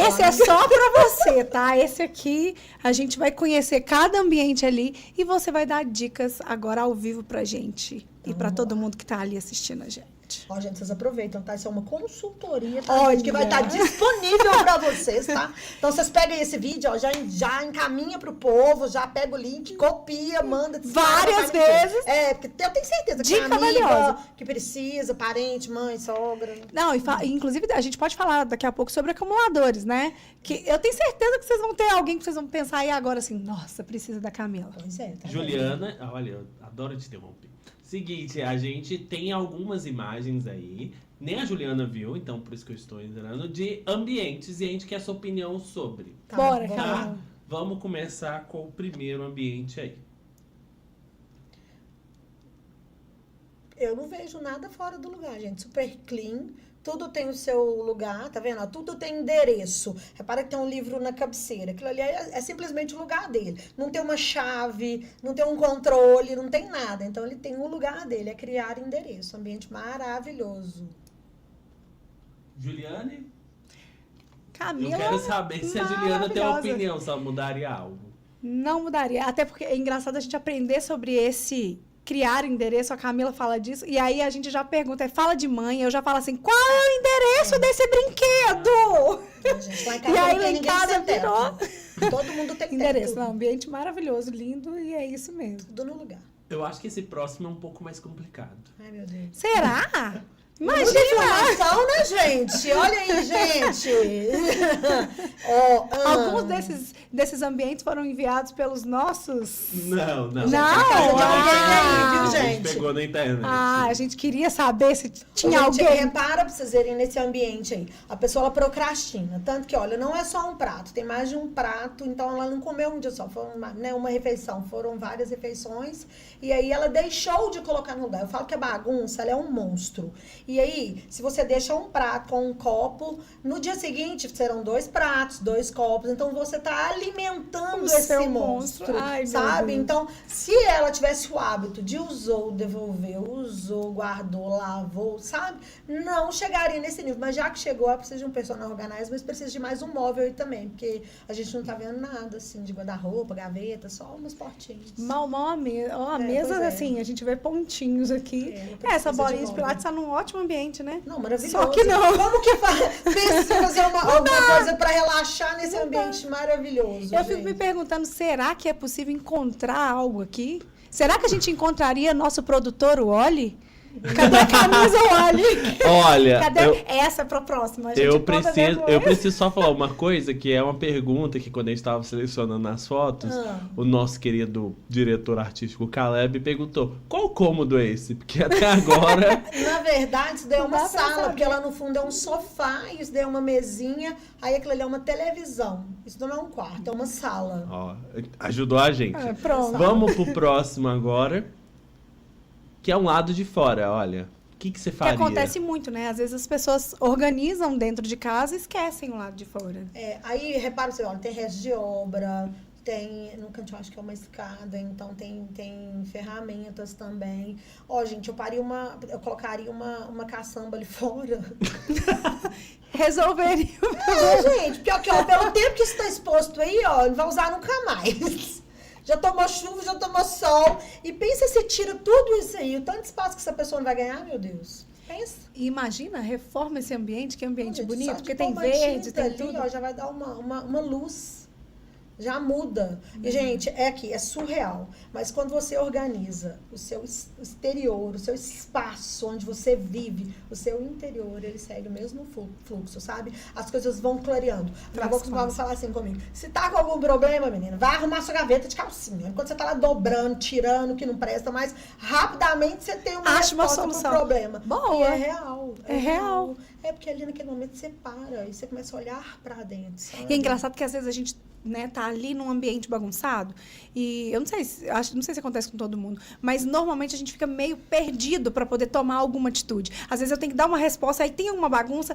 A: esse é só para você, tá? Esse aqui, a gente vai conhecer cada ambiente ali e você vai dar dicas agora ao vivo pra gente e para todo mundo que tá ali assistindo a gente.
B: Ó, gente, vocês aproveitam, tá? Isso é uma consultoria, tá? Que vai estar disponível para vocês, tá? Então, vocês pegam esse vídeo, ó, já encaminha pro povo, já pega o link, copia, manda.
A: Várias vezes.
B: Porque eu tenho certeza que
A: dica
B: tem amiga
A: valiosa.
B: Que precisa, parente, mãe, sogra.
A: Não, inclusive, a gente pode falar daqui a pouco sobre acumuladores, né? Que eu tenho certeza que vocês vão ter alguém que vocês vão pensar aí agora assim, nossa, precisa da Camila.
B: Pois é. Tá
C: Juliana, olha, eu adoro te interromper. Seguinte, a gente tem algumas imagens aí, nem a Juliana viu, então por isso que eu estou entrando, de ambientes e a gente quer a sua opinião sobre.
A: Bora,
C: tá? Vamos começar com o primeiro ambiente aí.
B: Eu não vejo nada fora do lugar, gente. Super clean. Tudo tem o seu lugar, tá vendo? Tudo tem endereço. Repara que tem um livro na cabeceira. Aquilo ali é simplesmente o lugar dele. Não tem uma chave, não tem um controle, não tem nada. Então, ele tem um lugar dele, é criar endereço. Um ambiente maravilhoso.
C: Juliane?
A: Camila,
C: eu quero saber se a Juliana tem uma opinião, se ela mudaria algo.
A: Não mudaria. Até porque é engraçado a gente aprender sobre esse... criar endereço, a Camila fala disso, e aí a gente já pergunta, fala de mãe, eu já falo assim, qual é o endereço desse brinquedo?
B: Gente, lá em casa
A: e aí
B: não
A: lá
B: tem
A: em casa virou...
B: Todo mundo tem
A: endereço.
B: teto.
A: Não, ambiente maravilhoso, lindo, e é isso mesmo.
B: Tudo no lugar.
C: Eu acho que esse próximo é um pouco mais complicado.
B: Ai, meu Deus.
A: Será?
B: Muita informação, né, gente? Olha aí, gente.
A: Alguns desses ambientes foram enviados pelos nossos...
C: Não.
A: Não?
B: Viu,
C: A gente
B: gente?
C: pegou na internet.
A: A gente queria saber se tinha
B: Gente,
A: alguém...
B: repara pra vocês verem nesse ambiente aí. A pessoa, ela procrastina. Tanto que, olha, não é só um prato. Tem mais de um prato. Então, ela não comeu um dia só. Foi uma refeição. Foram várias refeições. E aí, ela deixou de colocar no lugar. Eu falo que a bagunça, ela é um monstro. E aí, se você deixa um prato com um copo, no dia seguinte serão 2 pratos, 2 copos. Então, você tá alimentando esse monstro.
A: Ai,
B: sabe? Então, se ela tivesse o hábito de usar devolver, usou, guardou, lavou, sabe? Não chegaria nesse nível. Mas já que chegou, precisa de um personal organizer, mas precisa de mais um móvel aí também. Porque a gente não tá vendo nada, assim, de guarda-roupa, gaveta, só umas portinhas.
A: Mal a mesa. Ó, a mesa, assim, a gente vê pontinhos aqui. Essa bolinha de pilates tá num ótimo ambiente, né?
B: Não, maravilhoso.
A: Só que não.
B: Como que faz? Pensa em fazer alguma coisa pra relaxar nesse ambiente maravilhoso,
A: Eu fico me perguntando, será que é possível encontrar algo aqui? Será que a gente encontraria nosso produtor, o Oli? Cadê a camisa, o Oli?
C: Olha,
A: Cadê? Essa é pra próxima. A gente
C: eu
A: conta
C: preciso,
A: depois.
C: eu preciso só falar uma coisa, que é uma pergunta que quando a gente estava selecionando as fotos, o nosso querido diretor artístico Caleb perguntou, qual cômodo é esse? Porque até agora...
B: Na verdade, isso daí é
A: Não
B: uma
A: dá pra
B: sala,
A: saber.
B: porque lá no fundo é um sofá, isso daí é uma mesinha, aí aquilo ali é uma televisão. Isso não é um quarto, é uma sala.
C: Ó, ajudou a gente.
A: Pronto.
C: Vamos pro próximo agora, que é um lado de fora, olha. O que você
A: Que
C: faria?
A: acontece muito, né? Às vezes as pessoas organizam dentro de casa e esquecem o lado de fora.
B: Aí, repara, você, olha, tem resto de obra, tem, no cantinho acho que é uma escada, então tem ferramentas também. Ó, gente, eu colocaria uma caçamba ali fora.
A: Resolveria.
B: Gente, porque ó, pelo tempo que isso tá exposto aí, ó, não vai usar nunca mais. Já tomou chuva, já tomou sol. E pensa se tira tudo isso aí, o tanto de espaço que essa pessoa não vai ganhar, meu Deus. Pensa.
A: E imagina, reforma esse ambiente, que ambiente
B: Gente,
A: bonito,
B: só de
A: porque tem
B: pôr uma
A: verde,
B: tinta
A: tem
B: ali,
A: tudo.
B: ó, já vai dar uma luz. Já muda. E, gente, é aqui, é surreal. Mas quando você organiza o seu exterior, o seu espaço onde você vive, o seu interior, ele segue o mesmo fluxo, sabe? As coisas vão clareando. Minha avó costumava falar assim comigo. Se tá com algum problema, menina, vai arrumar sua gaveta de calcinha. Enquanto você tá lá dobrando, tirando o que não presta mais, rapidamente você tem uma
A: Acha uma
B: resposta
A: solução.
B: pro problema.
A: Boa.
B: E é real.
A: É real.
B: É porque ali naquele momento você para e você começa a olhar pra dentro, sabe?
A: E é engraçado que às vezes a gente, né, tá ali num ambiente bagunçado e eu não sei se acontece com todo mundo, mas normalmente a gente fica meio perdido para poder tomar alguma atitude. Às vezes eu tenho que dar uma resposta, aí tem alguma bagunça,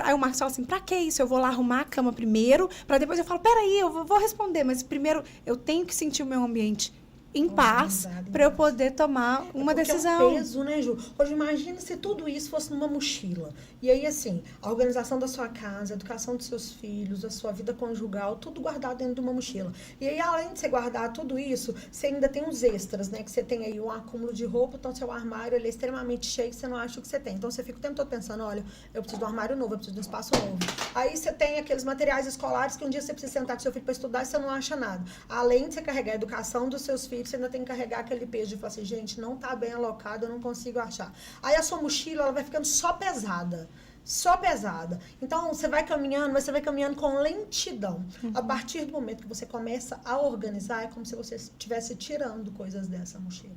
A: aí o Marcos fala assim, pra que isso? Eu vou lá arrumar a cama primeiro, para depois eu falo, peraí, eu vou responder, mas primeiro eu tenho que sentir o meu ambiente em paz para eu poder tomar uma decisão.
B: É um peso, né, Ju? Hoje imagina se tudo isso fosse numa mochila. E aí, assim, a organização da sua casa, a educação dos seus filhos, a sua vida conjugal, tudo guardado dentro de uma mochila. E aí, além de você guardar tudo isso, você ainda tem os extras, né? Que você tem aí um acúmulo de roupa, então seu armário ele é extremamente cheio, você não acha o que você tem. Então você fica o tempo todo pensando, olha, eu preciso de um armário novo, eu preciso de um espaço novo. Aí você tem aqueles materiais escolares que um dia você precisa sentar com seu filho para estudar e você não acha nada. Além de você carregar a educação dos seus filhos, você ainda tem que carregar aquele peso de falar assim, gente, não tá bem alocado, eu não consigo achar. Aí a sua mochila, ela vai ficando só pesada. Só pesada. Então, você vai caminhando, mas você vai caminhando com lentidão. A partir do momento que você começa a organizar, é como se você estivesse tirando coisas dessa mochila.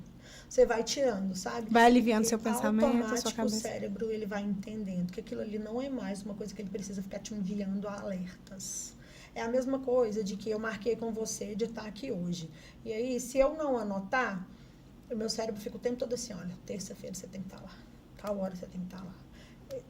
B: Você vai tirando, sabe?
A: Vai aliviando seu pensamento, a sua
B: Automático,
A: cabeça.
B: o cérebro, ele vai entendendo que aquilo ali não é mais uma coisa que ele precisa ficar te enviando alertas. É a mesma coisa de que eu marquei com você de estar aqui hoje. E aí, se eu não anotar, o meu cérebro fica o tempo todo assim, olha, terça-feira você tem que estar lá, tal hora você tem que estar lá,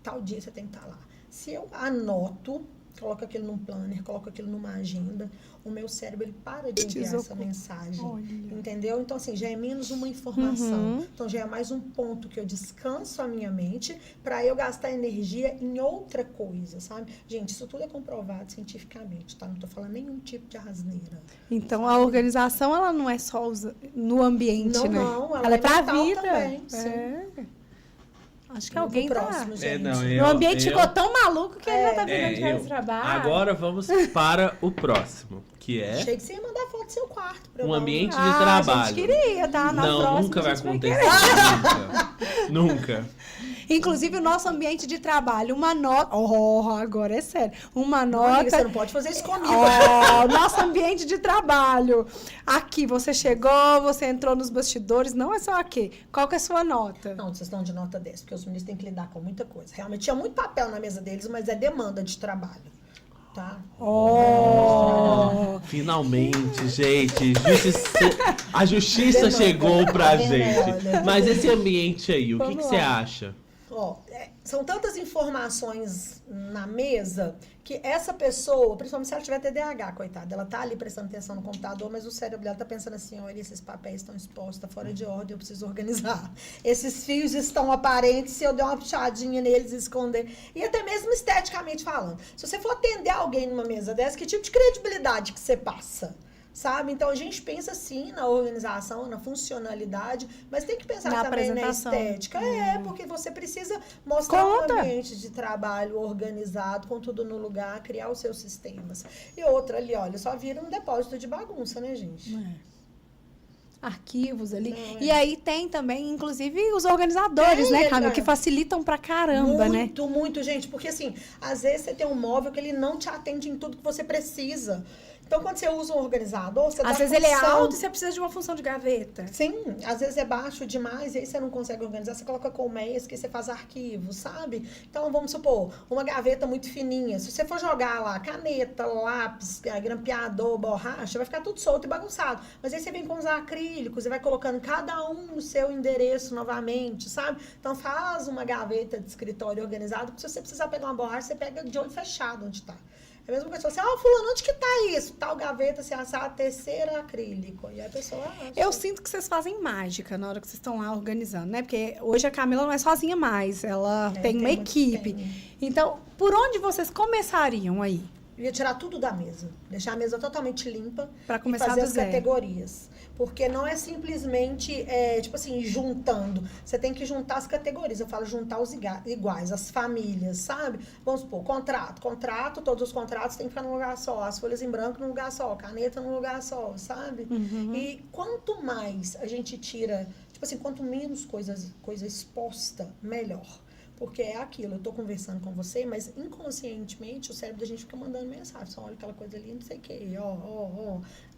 B: tal dia você tem que estar lá. Se eu anoto, coloco aquilo num planner, coloco aquilo numa agenda, o meu cérebro, ele para de enviar essa mensagem.
A: Olha.
B: Entendeu? Então, assim, já é menos uma informação. Então, já é mais um ponto que eu descanso a minha mente para eu gastar energia em outra coisa, sabe? Gente, isso tudo é comprovado cientificamente, tá? Não tô falando nenhum tipo de asneira.
A: Então, a organização, ela não é só no ambiente,
B: Não,
A: né?
B: não.
A: Ela é pra
B: mental
A: vida.
B: também, sim.
A: É. Acho que
B: Vamos
A: alguém
B: pro
A: tá...
B: próximo, gente.
A: O ambiente ficou tão maluco que ele já tá virando de
C: eu.
A: trabalho.
C: Agora vamos para o próximo, que é
B: Achei que você ia mandar foto do seu quarto. Pra eu
C: um
B: dar
C: ambiente de
A: A
C: trabalho.
A: gente queria, tá? Na
C: Não,
A: próxima,
C: nunca
A: a
C: vai
A: gente
C: acontecer.
A: querer.
C: Nunca. Nunca.
A: Inclusive, o nosso ambiente de trabalho, uma nota... Oh, agora é sério. Uma
B: Não,
A: nota...
B: amiga, você não pode fazer isso comigo.
A: Oh, nosso ambiente de trabalho. Aqui, você chegou, você entrou nos bastidores, não é só aqui. Qual que é a sua nota?
B: Não, vocês estão de nota 10, porque os meninos têm que lidar com muita coisa. Realmente tinha muito papel na mesa deles, mas é demanda de trabalho. Tá?
A: Oh!
C: Finalmente, gente, a justiça
B: Demanda.
C: chegou pra
B: Tá vendo,
C: gente.
B: olha?
C: Mas esse ambiente aí, o que
A: Vamos
C: você
A: lá.
C: acha?
B: Ó, são tantas informações na mesa que essa pessoa, principalmente se ela tiver TDAH, coitada, ela tá ali prestando atenção no computador, mas o cérebro dela tá pensando assim, olha, esses papéis estão expostos, tá fora de ordem, eu preciso organizar. Esses fios estão aparentes, se eu der uma puxadinha neles e esconder. E até mesmo esteticamente falando. Se você for atender alguém numa mesa dessa, que tipo de credibilidade que você passa? Sabe? Então, a gente pensa, sim, na organização, na funcionalidade, mas tem que pensar
A: Na
B: também na
A: apresentação.
B: estética. Porque você precisa mostrar um ambiente de trabalho organizado, com tudo no lugar, criar os seus sistemas. E outra ali, olha, só vira um depósito de bagunça, né, gente?
A: Arquivos ali.
B: Não,
A: E aí tem também, inclusive, os organizadores, né, Camila? Que facilitam pra caramba, né?
B: Muito, gente. Porque, assim, às vezes você tem um móvel que ele não te atende em tudo que você precisa. Então, quando você usa um organizador, você dá
A: Às vezes ele é
B: função.
A: alto e você precisa de uma função de gaveta.
B: Sim, às vezes é baixo demais e aí você não consegue organizar, você coloca colmeias que você faz arquivos, sabe? Então, vamos supor, uma gaveta muito fininha, se você for jogar lá caneta, lápis, grampeador, borracha, vai ficar tudo solto e bagunçado. Mas aí você vem com os acrílicos e vai colocando cada um no seu endereço novamente, sabe? Então, faz uma gaveta de escritório organizado, porque se você precisar pegar uma borracha, você pega de olho fechado onde tá. É a mesma coisa, assim, fulano, onde que tá isso? Tal gaveta, se assar a terceira acrílico. E aí a pessoa acha.
A: Eu sinto que vocês fazem mágica na hora que vocês estão lá organizando, né? Porque hoje a Camila não é sozinha mais, ela tem uma equipe. Então, por onde vocês começariam aí?
B: Eu ia tirar tudo da mesa, deixar a mesa totalmente limpa
A: Pra
B: e
A: começar
B: fazer
A: do
B: as
A: zero.
B: categorias. Porque não é simplesmente, tipo assim, juntando. Você tem que juntar as categorias. Eu falo juntar os iguais, as famílias, sabe? Vamos supor, contrato, todos os contratos têm que ficar num lugar só. As folhas em branco num lugar só, caneta num lugar só, sabe? E quanto mais a gente tira, tipo assim, quanto menos coisa exposta, melhor. Porque é aquilo, eu tô conversando com você, mas inconscientemente o cérebro da gente fica mandando mensagem. Só olha aquela coisa ali, não sei o quê,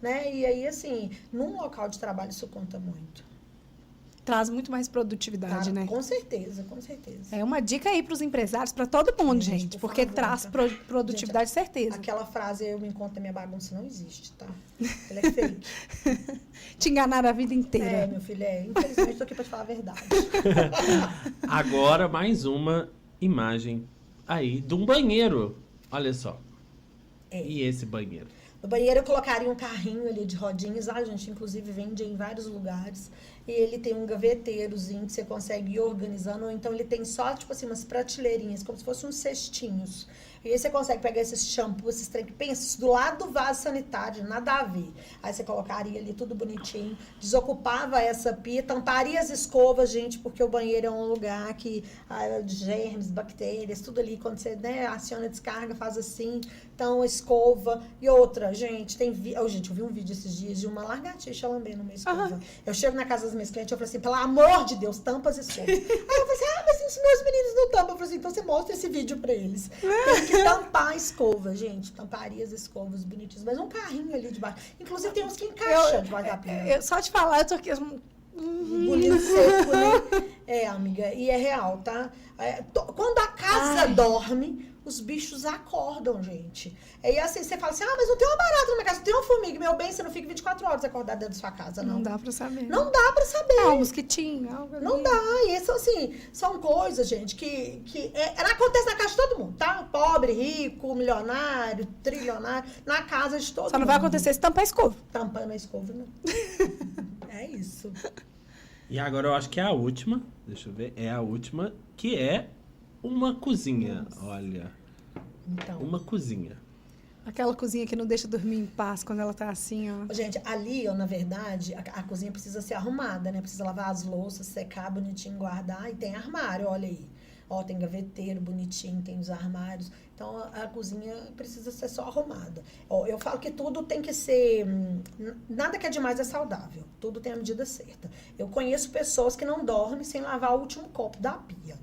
B: né? E aí, assim, num local de trabalho isso conta muito.
A: Traz muito mais produtividade, né?
B: Com certeza, com certeza.
A: É uma dica aí para os empresários, para todo mundo,
B: Gente,
A: gente.
B: por
A: Porque
B: favor,
A: traz produtividade, certeza.
B: Aquela frase, eu me encontro na minha bagunça, não existe, tá? Ela é fake.
A: Te enganaram a vida inteira.
B: Meu filho, infelizmente tô aqui pra te falar a verdade.
C: Agora, mais uma imagem aí de um banheiro. Olha só. E esse banheiro?
B: No banheiro eu colocaria um carrinho ali de rodinhas. A gente, inclusive, vende em vários lugares. E ele tem um gaveteirozinho que você consegue ir organizando. Ou então ele tem só, tipo assim, umas prateleirinhas, como se fossem uns cestinhos. E aí você consegue pegar esses shampoos, esses trem que pensa do lado do vaso sanitário, nada a ver. Aí você colocaria ali tudo bonitinho, desocupava essa pia, tamparia as escovas, gente, porque o banheiro é um lugar que germes, bactérias, tudo ali, quando você aciona a descarga, faz assim. Então, escova. E outra, gente, gente, eu vi um vídeo esses dias de uma lagartixa lambendo uma escova. Eu chego na casa dos meus clientes, eu falo assim, pelo amor de Deus, tampa as escovas. Aí eu falo assim, mas os meus meninos não tampam. Eu falo assim, então você mostra esse vídeo pra eles. Tem que tampar a escola, gente. Tamparia as escovas bonitinhas. Mas um carrinho ali debaixo. Inclusive tem uns que encaixam debaixo da pia.
A: Só te falar, eu tô aqui...
B: Engolindo seco, né? Amiga, e é real, tá? Quando a casa dorme, os bichos acordam, gente. E assim, você fala assim, mas não tem uma barata na minha casa, tem uma formiga. Meu bem, você não fica 24 horas acordado dentro da sua casa, não.
A: Não dá pra saber.
B: Não dá pra saber.
A: Um mosquitinho, algo ali.
B: Não dá. E isso, assim, são coisas, gente, que acontece na casa de todo mundo, tá? Pobre, rico, milionário, trilionário, na casa de todo mundo.
A: Só não vai acontecer se tampar a escova.
B: Tampando a escova, não. É isso.
C: E agora eu acho que é a última. Deixa eu ver. É a última, que é uma cozinha.
B: Nossa.
C: Olha.
B: Então.
C: Uma cozinha.
A: Aquela cozinha que não deixa dormir em paz quando ela tá assim, ó.
B: Gente, ali, na verdade, a cozinha precisa ser arrumada, né? Precisa lavar as louças, secar bonitinho, guardar. E tem armário, olha aí. Ó, tem gaveteiro bonitinho, tem os armários. Então, a cozinha precisa ser só arrumada. Ó, eu falo que tudo tem que ser... Nada que é demais é saudável. Tudo tem a medida certa. Eu conheço pessoas que não dormem sem lavar o último copo da pia.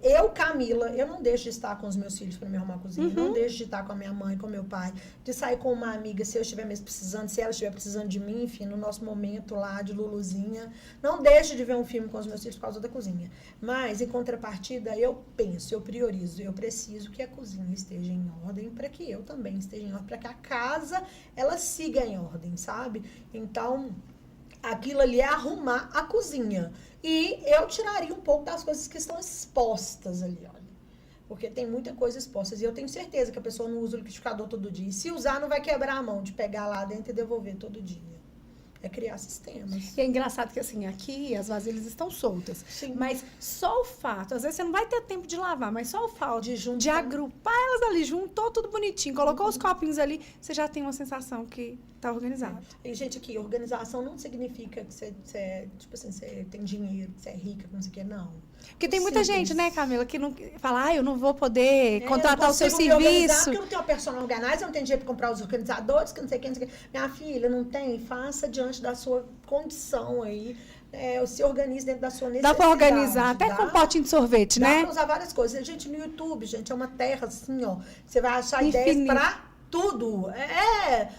B: Eu, Camila, eu não deixo de estar com os meus filhos para me arrumar a cozinha. Não deixo de estar com a minha mãe, com o meu pai. De sair com uma amiga, se eu estiver mesmo precisando, se ela estiver precisando de mim, enfim, no nosso momento lá de Luluzinha. Não deixo de ver um filme com os meus filhos por causa da cozinha. Mas, em contrapartida, eu penso, eu priorizo. Eu preciso que a cozinha esteja em ordem para que eu também esteja em ordem. Para que a casa, ela siga em ordem, sabe? Então... Aquilo ali é arrumar a cozinha. E eu tiraria um pouco das coisas que estão expostas ali, olha. Porque tem muita coisa exposta. E eu tenho certeza que a pessoa não usa o liquidificador todo dia. E se usar, não vai quebrar a mão de pegar lá dentro e devolver todo dia. É criar sistemas.
A: E é engraçado que, assim, aqui as vasilhas estão soltas.
B: Sim.
A: Mas só o fato, às vezes você não vai ter tempo de lavar, mas só o fato
B: De juntar.
A: de agrupar elas ali, juntou tudo bonitinho, colocou os copinhos ali, você já tem uma sensação que tá organizado.
B: E, gente, aqui, organização não significa que você, tipo assim, você tem dinheiro, que você é rica, que não sei o quê, não.
A: Porque tem muita
B: Simples.
A: gente, né, Camila, que não fala, eu não vou poder
B: Eu
A: contratar
B: não
A: o seu
B: consigo me organizar
A: serviço.
B: porque eu não tenho personal organizer, eu não tenho dinheiro para comprar os organizadores, que não sei o que, não sei o que. Minha filha, não tem? Faça diante da sua condição aí. Se organize dentro da sua necessidade.
A: Dá pra organizar, até
B: dá?
A: com um potinho de sorvete,
B: Dá
A: né?
B: pra usar várias coisas. Gente, no YouTube, gente, é uma terra assim, ó. Você vai achar
A: Infinito.
B: ideias pra tudo.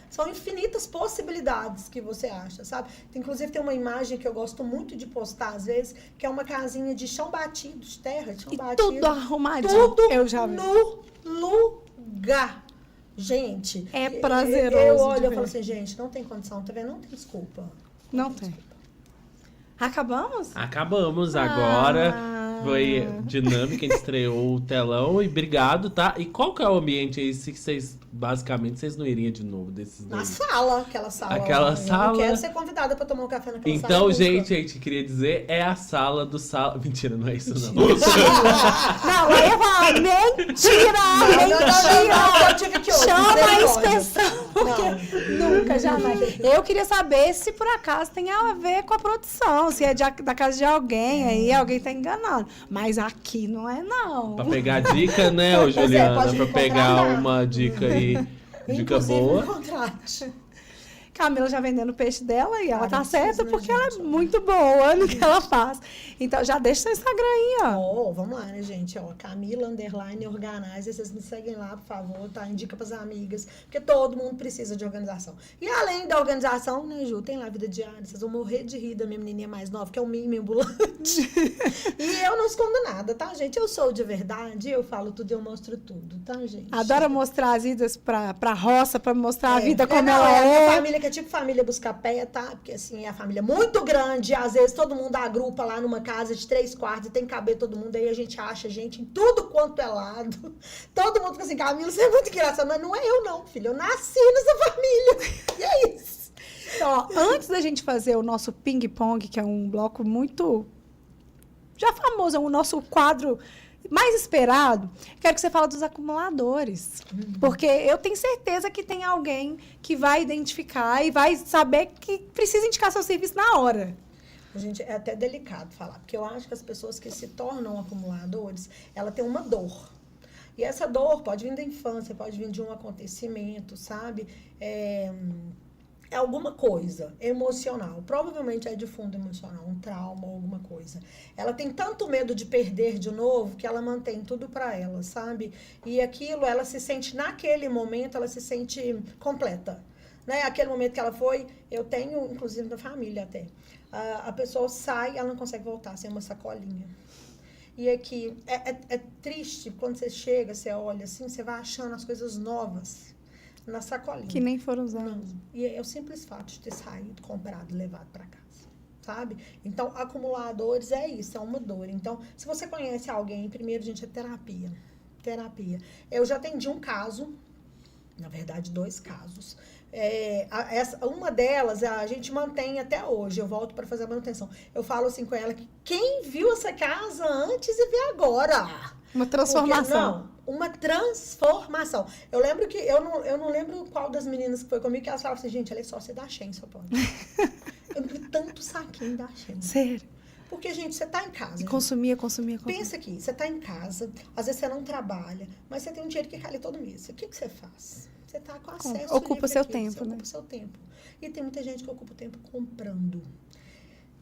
B: São infinitas possibilidades que você acha, sabe? Inclusive, tem uma imagem que eu gosto muito de postar, às vezes, que é uma casinha de chão batido, de terra, de chão
A: E
B: batido.
A: tudo arrumadinho.
B: Tudo
A: Eu já vi.
B: no lugar. Gente,
A: É prazeroso
B: Eu
A: de
B: olho e
A: ver.
B: falo assim, gente, não tem condição, tá vendo? Não tem desculpa.
A: Não tem. Acabamos?
C: Acabamos agora.
A: Ah.
C: Foi dinâmica, a gente estreou o telão e obrigado, tá? E qual que é o ambiente aí se vocês, basicamente, vocês não iriam de novo desses
B: Na
C: dois?
B: sala, aquela sala.
C: Aquela
B: lá. Eu
C: sala.
B: não quero ser convidada pra tomar um café naquela sala.
C: Então,
B: nunca.
C: gente, a gente queria dizer, é a sala do sala. Mentira, não é isso não.
A: Não, eu ia falar, mentira!
B: Não, eu tive que ouvir,
A: Chama a
B: misericórdia.
A: inspeção, porque nunca, jamais. Eu queria saber se por acaso tem a ver com a produção, se é da casa de alguém, aí alguém tá enganando. Mas aqui não é, não.
C: Pra pegar dica, né, ô
B: Pois é,
C: Juliana?
B: pode
C: Pra
B: me
C: pegar
B: contratar.
C: uma dica aí, dica
B: Inclusive,
C: boa.
B: me contrate.
A: Camila já vendendo o peixe dela e ela tá
B: não precisa,
A: certa
B: né,
A: porque ela é
B: gente?
A: muito boa no que ela faz. Então já deixa seu Instagram aí, ó.
B: Vamos lá, né, gente? Camila Organizer. Vocês me seguem lá, por favor, tá? Indica pras amigas, porque todo mundo precisa de organização. E além da organização, né, Ju, tem lá a vida diária. Vocês vão morrer de rir da minha menininha mais nova, que é um mime ambulante. E eu não escondo nada, tá, gente? Eu sou de verdade, eu falo tudo e eu mostro tudo, tá, gente?
A: Adora mostrar as idas pra roça, pra mostrar a vida como
B: não,
A: ela
B: a minha
A: é.
B: família, que é tipo família Buscapé, tá? Porque assim, é a família muito grande, às vezes todo mundo agrupa lá numa casa de 3 quartos e tem que caber todo mundo, aí a gente acha gente em tudo quanto é lado. Todo mundo fica assim, Camila, você é muito engraçado, mas não é eu não, filho, eu nasci nessa família. E é isso.
A: Então, ó, antes da gente fazer o nosso ping-pong, que é um bloco muito já famoso, é o nosso quadro mais esperado, quero que você fale dos acumuladores. Porque eu tenho certeza que tem alguém que vai identificar e vai saber que precisa indicar seu serviço na hora.
B: Gente, é até delicado falar, porque eu acho que as pessoas que se tornam acumuladores, ela tem uma dor. E essa dor pode vir da infância, pode vir de um acontecimento, sabe? É alguma coisa emocional, provavelmente é de fundo emocional, um trauma ou alguma coisa. Ela tem tanto medo de perder de novo que ela mantém tudo pra ela, sabe? E aquilo, ela se sente, naquele momento, ela se sente completa. Né? Aquele momento que ela foi, eu tenho, inclusive, na família até, a pessoa sai, ela não consegue voltar sem uma sacolinha. E aqui, é triste, quando você chega, você olha assim, você vai achando as coisas novas na sacolinha.
A: Que nem foram usados.
B: Não. E é o simples fato de ter saído, comprado, levado para casa, sabe? Então, acumuladores é isso, é uma dor. Então, se você conhece alguém, primeiro, gente, é terapia. Terapia. Eu já atendi um caso, na verdade, 2 casos. Uma delas, a gente mantém até hoje, eu volto para fazer a manutenção. Eu falo assim com ela, que quem viu essa casa antes e vê agora?
A: Uma transformação.
B: Porque, não, uma transformação. Eu lembro que, eu não lembro qual das meninas que foi comigo, que elas falavam assim, gente, ela é sócia da Shein, só pode. Eu vi tanto saquinho da Shein.
A: Sério.
B: Porque, gente, você tá em casa.
A: Consumia.
B: Pensa aqui, você tá em casa, às vezes você não trabalha, mas você tem um dinheiro que cai ali todo mês. O que você faz? Você tá com acesso
A: Ocupa
B: livre
A: seu
B: aqui,
A: tempo,
B: você
A: né?
B: Ocupa seu tempo. E tem muita gente que ocupa o tempo comprando.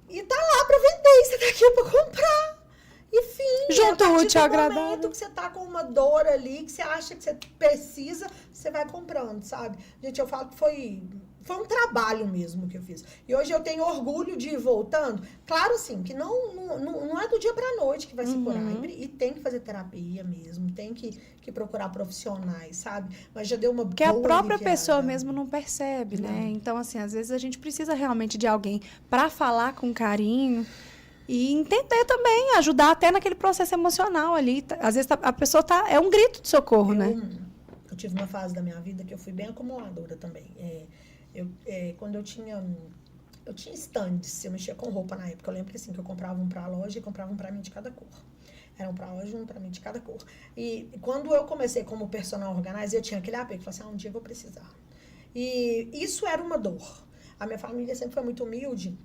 B: E tá lá pra vender, e você tá aqui pra comprar. E fim,
A: Junto
B: a partir
A: útil
B: do
A: ao agradável.
B: momento que você tá com uma dor ali, que você acha que você precisa, você vai comprando, sabe? Gente, eu falo que foi um trabalho mesmo que eu fiz. E hoje eu tenho orgulho de ir voltando. Claro, assim, que não é é do dia pra noite que vai se curar. E tem que fazer terapia mesmo, tem que procurar profissionais, sabe? Mas já deu uma
A: Porque a
B: boa
A: própria
B: aliviada.
A: pessoa mesmo não percebe, né? Então, assim, às vezes a gente precisa realmente de alguém para falar com carinho e entender também, ajudar até naquele processo emocional ali. Às vezes a pessoa é um grito de socorro, né?
B: Eu tive uma fase da minha vida que eu fui bem acumuladora também. Quando eu tinha estandes, eu mexia com roupa na época. Eu lembro que assim, que eu comprava um pra loja e comprava um pra mim de cada cor. Era um pra loja e um pra mim de cada cor. E quando eu comecei como personal organizer, eu tinha aquele apego, eu falei assim, um dia eu vou precisar. E isso era uma dor. A minha família sempre foi muito humilde.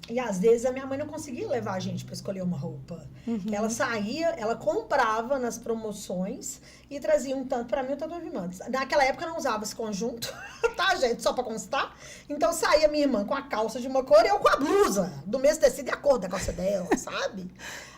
B: E às vezes a minha mãe não conseguia levar a gente para escolher uma roupa. Ela saía, ela comprava nas promoções e trazia um tanto para mim, um tanto para minha irmã. Naquela época eu não usava esse conjunto, tá, gente? Só para constar. Então saía minha irmã com a calça de uma cor e eu com a blusa do mesmo tecido e a cor da calça dela, sabe?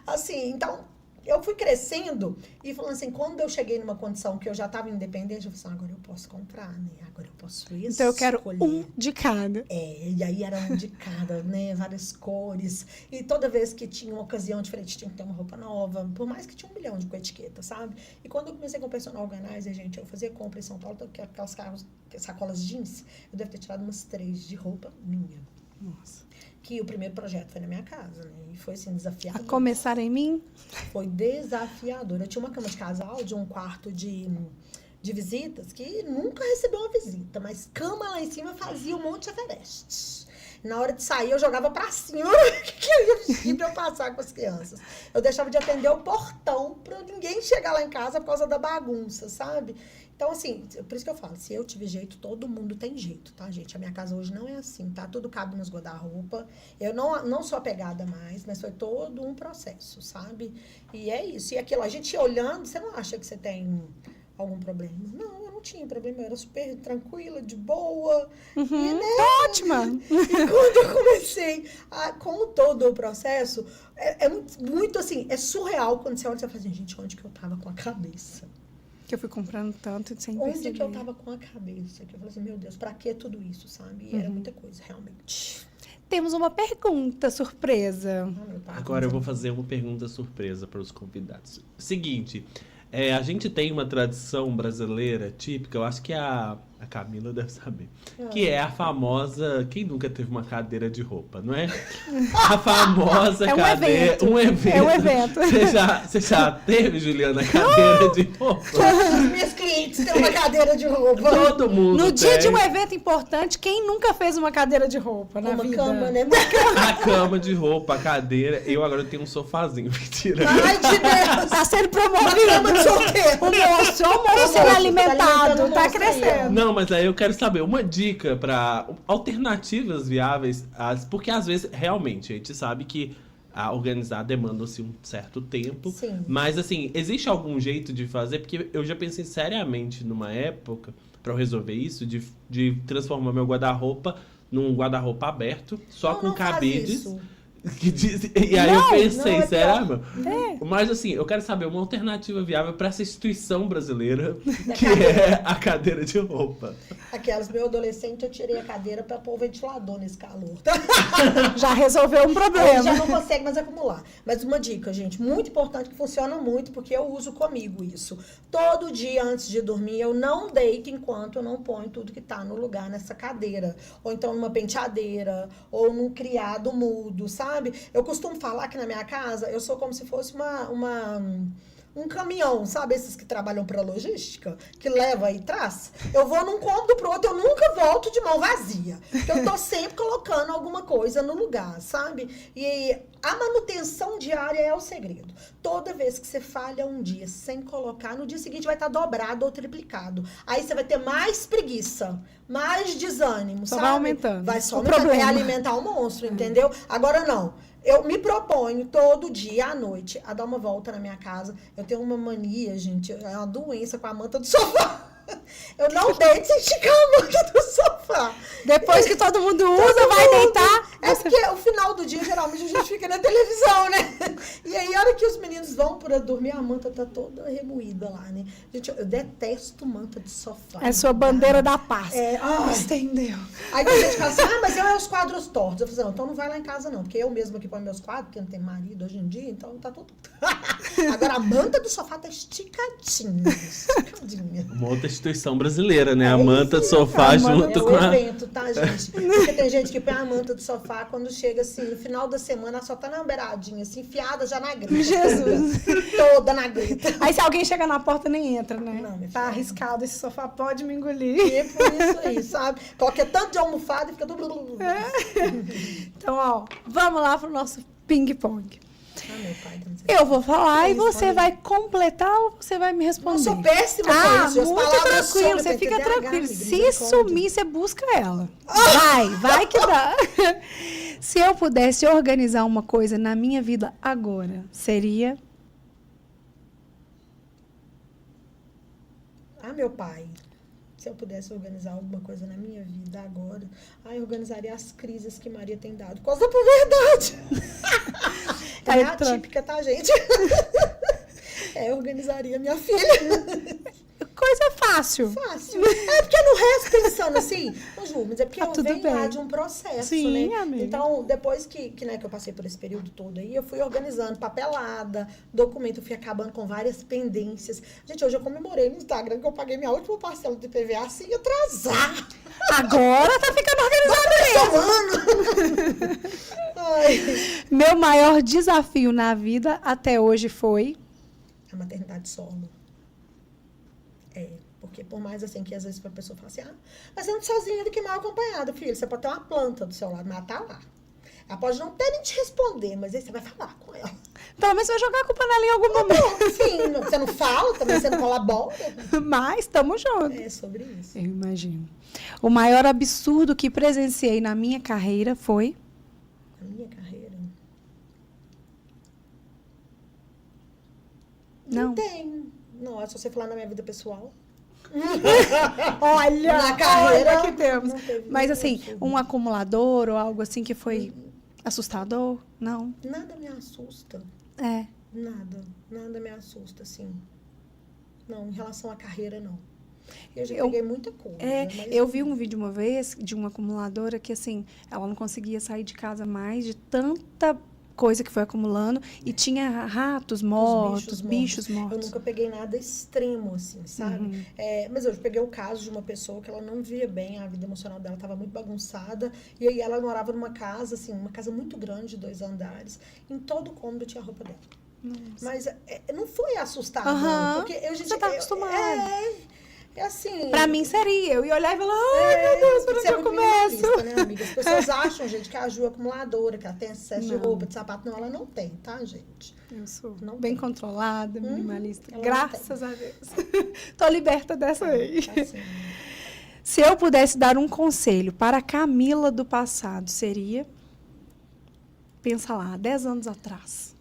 B: Assim, então eu fui crescendo e falando assim, quando eu cheguei numa condição que eu já estava independente, eu falei assim, agora eu posso comprar, né? Agora eu posso escolher.
A: Então eu quero um de cada.
B: E aí era um de cada, né? Várias cores. E toda vez que tinha uma ocasião diferente, tinha que ter uma roupa nova. Por mais que tinha 1 milhão de etiqueta, sabe? E quando eu comecei com o personal organizer, gente, eu fazia compra em São Paulo, aquelas sacolas jeans, eu devo ter tirado umas 3 de roupa minha.
A: Nossa.
B: Que o primeiro projeto foi na minha casa, né? E foi, assim, desafiador.
A: A começar em mim?
B: Foi desafiador. Eu tinha uma cama de casal, de um quarto de visitas, que nunca recebeu uma visita, mas cama lá em cima fazia um monte de everest. Na hora de sair, eu jogava pra cima que eu ia vestir pra eu passar com as crianças. Eu deixava de atender o portão pra ninguém chegar lá em casa por causa da bagunça, sabe? Então, assim, por isso que eu falo, se eu tiver jeito, todo mundo tem jeito, tá, gente? A minha casa hoje não é assim, tá? Tudo cabe nos guarda-roupa. Eu não sou apegada mais, mas foi todo um processo, sabe? E é isso. E aquilo, a gente olhando, você não acha que você tem algum problema? Não, eu não tinha problema, eu era super tranquila, de boa. E, né?
A: Ótima!
B: E quando eu comecei com todo o processo, é muito assim, é surreal quando você olha e você fala assim, gente, onde que eu tava com a cabeça?
A: Que eu fui comprando tanto sem
B: Onde
A: perceber.
B: que eu tava com a cabeça? Que eu falei assim, meu Deus, pra que tudo isso, sabe? E era muita coisa, realmente.
A: Temos uma pergunta surpresa.
C: Agora eu vou fazer uma pergunta surpresa para os convidados. Seguinte, a gente tem uma tradição brasileira típica, eu acho que a Camila deve saber, que é a famosa... Quem nunca teve uma cadeira de roupa, não é? A famosa
A: É um
C: cadeira...
A: evento.
C: Um evento.
A: É um evento.
C: Você já teve, Juliana, cadeira de roupa?
B: Todas as minhas clientes têm uma cadeira de roupa.
C: Todo mundo
A: No dia
C: tem.
A: de um evento importante, quem nunca fez uma cadeira de roupa na
B: Uma
A: vida?
B: cama, né?
C: A cama de roupa, a cadeira. Eu agora tenho um sofazinho. Mentira.
B: Ai, de Deus!
A: Tá sendo
B: Uma
A: promovido.
B: cama de solteiro.
A: O moço sendo alimentado, tá crescendo.
C: Não, mas aí eu quero saber uma dica para alternativas viáveis, porque às vezes, realmente, a gente sabe que a organizar demanda-se um certo tempo.
B: Sim.
C: Mas, assim, existe algum jeito de fazer? Porque eu já pensei seriamente numa época, para eu resolver isso, de transformar meu guarda-roupa num guarda-roupa aberto, só com
B: Não faz
C: cabides.
B: isso.
C: E aí eu pensei,
B: não, é
C: será, Mas assim, eu quero saber uma alternativa viável para essa instituição brasileira, que é a cadeira de roupa.
B: Aquelas, meu adolescente, eu tirei a cadeira pra pôr o ventilador nesse calor.
A: Já resolveu um
B: Aí
A: problema.
B: já não consegue mais acumular. Mas uma dica, gente, muito importante, que funciona muito, porque eu uso comigo isso. Todo dia, antes de dormir, eu não deito enquanto eu não ponho tudo que tá no lugar nessa cadeira. Ou então numa penteadeira, ou num criado mudo, sabe? Eu costumo falar que na minha casa, eu sou como se fosse um caminhão, sabe? Esses que trabalham para logística, que leva e traz. Eu vou num cômodo pro outro, eu nunca volto de mão vazia. Eu tô sempre colocando alguma coisa no lugar, sabe? E a manutenção diária é o segredo. Toda vez que você falha um dia sem colocar, no dia seguinte vai estar dobrado ou triplicado. Aí você vai ter mais preguiça, mais desânimo,
A: Só
B: sabe?
A: vai aumentando.
B: Vai só
A: O
B: aumentando. É
A: problema.
B: alimentar o monstro, entendeu? Agora não. Eu me proponho todo dia à noite a dar uma volta na minha casa. Eu tenho uma mania, gente, é uma doença com a manta do sofá. Eu não deito sem esticar a manta do sofá.
A: Depois que todo mundo usa, vai deitar.
B: É porque o final do dia, geralmente, a gente fica na televisão, né? E aí, a hora que os meninos eles vão para dormir, a manta tá toda remoída lá, né? Gente, eu detesto manta de sofá.
A: É sua bandeira da paz.
B: Ai.
A: Entendeu?
B: Aí tem gente que fala assim, mas eu os quadros tortos. Eu falei assim, não, então não vai lá em casa não, porque eu mesma que ponho meus quadros, porque não tem marido hoje em dia, então tá tudo... Agora a manta do sofá tá esticadinha.
C: Uma outra instituição brasileira, né? A manta do sofá junto com a...
B: evento, tá, gente? Porque tem gente que põe a manta do sofá quando chega assim, no final da semana, ela só tá na beiradinha, assim, enfiada já na grita.
A: Jesus.
B: Toda na grita.
A: Aí se alguém chega na porta, nem entra, né?
B: Não, minha
A: Tá
B: filha.
A: arriscado, esse sofá pode me engolir.
B: Tipo isso aí, sabe? Qualquer tanto de almofada e fica tudo...
A: Então, ó, vamos lá pro nosso ping-pong.
B: Ah, meu pai, tá dizendo.
A: Eu vou falar e
B: Responde.
A: você vai completar ou você vai me responder?
B: Eu sou péssima com isso. As
A: muito
B: palavras
A: tranquilo,
B: somem,
A: você
B: tem
A: fica
B: TDAH,
A: tranquilo.
B: amiga,
A: Se
B: misericórdia.
A: sumir, você busca ela. Vai que dá. Se eu pudesse organizar uma coisa na minha vida agora, seria...
B: Ah, meu pai, se eu pudesse organizar alguma coisa na minha vida agora, eu organizaria as crises que Maria tem dado. Por causa da puberdade.
A: Tá
B: É
A: entrando.
B: atípica, tá, gente? Eu organizaria minha filha.
A: Coisa fácil.
B: Fácil. É porque no resto, pensando assim, ô Ju, mas é porque
A: Tá
B: eu
A: tudo
B: venho lá
A: bem.
B: de um processo,
A: Sim,
B: né?
A: amiga.
B: Então, depois que eu passei por esse período todo aí, eu fui organizando papelada, documento, eu fui acabando com várias pendências. Gente, hoje eu comemorei no Instagram que eu paguei minha última parcela de IPVA sem atrasar.
A: Agora tá ficando organizado mesmo.
B: Ai.
A: Meu maior desafio na vida até hoje foi...
B: A maternidade solo. Porque por mais assim que às vezes a pessoa fala assim, mas eu não sozinha do que mal acompanhada, filho. Você pode ter uma planta do seu lado, mas ela tá lá. Ela pode não ter nem te responder, mas aí você vai falar com ela.
A: Pelo menos você vai jogar a culpa nela em algum momento.
B: Sim, você não fala, também você não colabora.
A: Mas tamo junto.
B: É sobre isso.
A: Eu imagino. O maior absurdo que presenciei na minha carreira foi...
B: A minha carreira.
A: Não.
B: tem. Não, é só você falar na minha vida pessoal.
A: Olha,
B: Na carreira,
A: olha que temos.
B: não teve
A: Mas
B: nenhum
A: assim,
B: absurdo.
A: um acumulador ou algo assim que foi assustador? Não.
B: Nada me assusta.
A: É.
B: Nada me assusta, assim. Não, em relação à carreira, não. Eu já
A: Eu-
B: peguei muita coisa. mas
A: Eu vi um vídeo uma vez de uma acumuladora que, assim, ela não conseguia sair de casa mais de tanta coisa que foi acumulando e tinha ratos mortos, bichos
B: Eu
A: mortos.
B: nunca peguei nada extremo, assim, sabe? Mas eu peguei o caso de uma pessoa que ela não via bem, a vida emocional dela estava muito bagunçada. E aí ela morava numa casa, assim, uma casa muito grande, 2 andares. Em todo cômodo tinha a roupa dela. Mas não foi assustador,
A: Aham,
B: porque eu já
A: você tá acostumada.
B: É assim.
A: Pra mim seria. Eu ia olhar e falar, ai, meu Deus, por
B: você
A: onde
B: é
A: eu
B: muito
A: começo?
B: minimalista, né, amiga? As pessoas acham, gente, que a Ju é acumuladora, que ela tem excesso de
A: Não.
B: roupa, de sapato. Não, ela não tem, tá, gente?
A: Eu sou
B: Não
A: bem
B: tem.
A: controlada, minimalista.
B: ela não
A: Graças a Deus. Tô liberta dessa aí.
B: Tá assim.
A: Se eu pudesse dar um conselho para a Camila do passado, seria... Pensa lá, 10 anos atrás.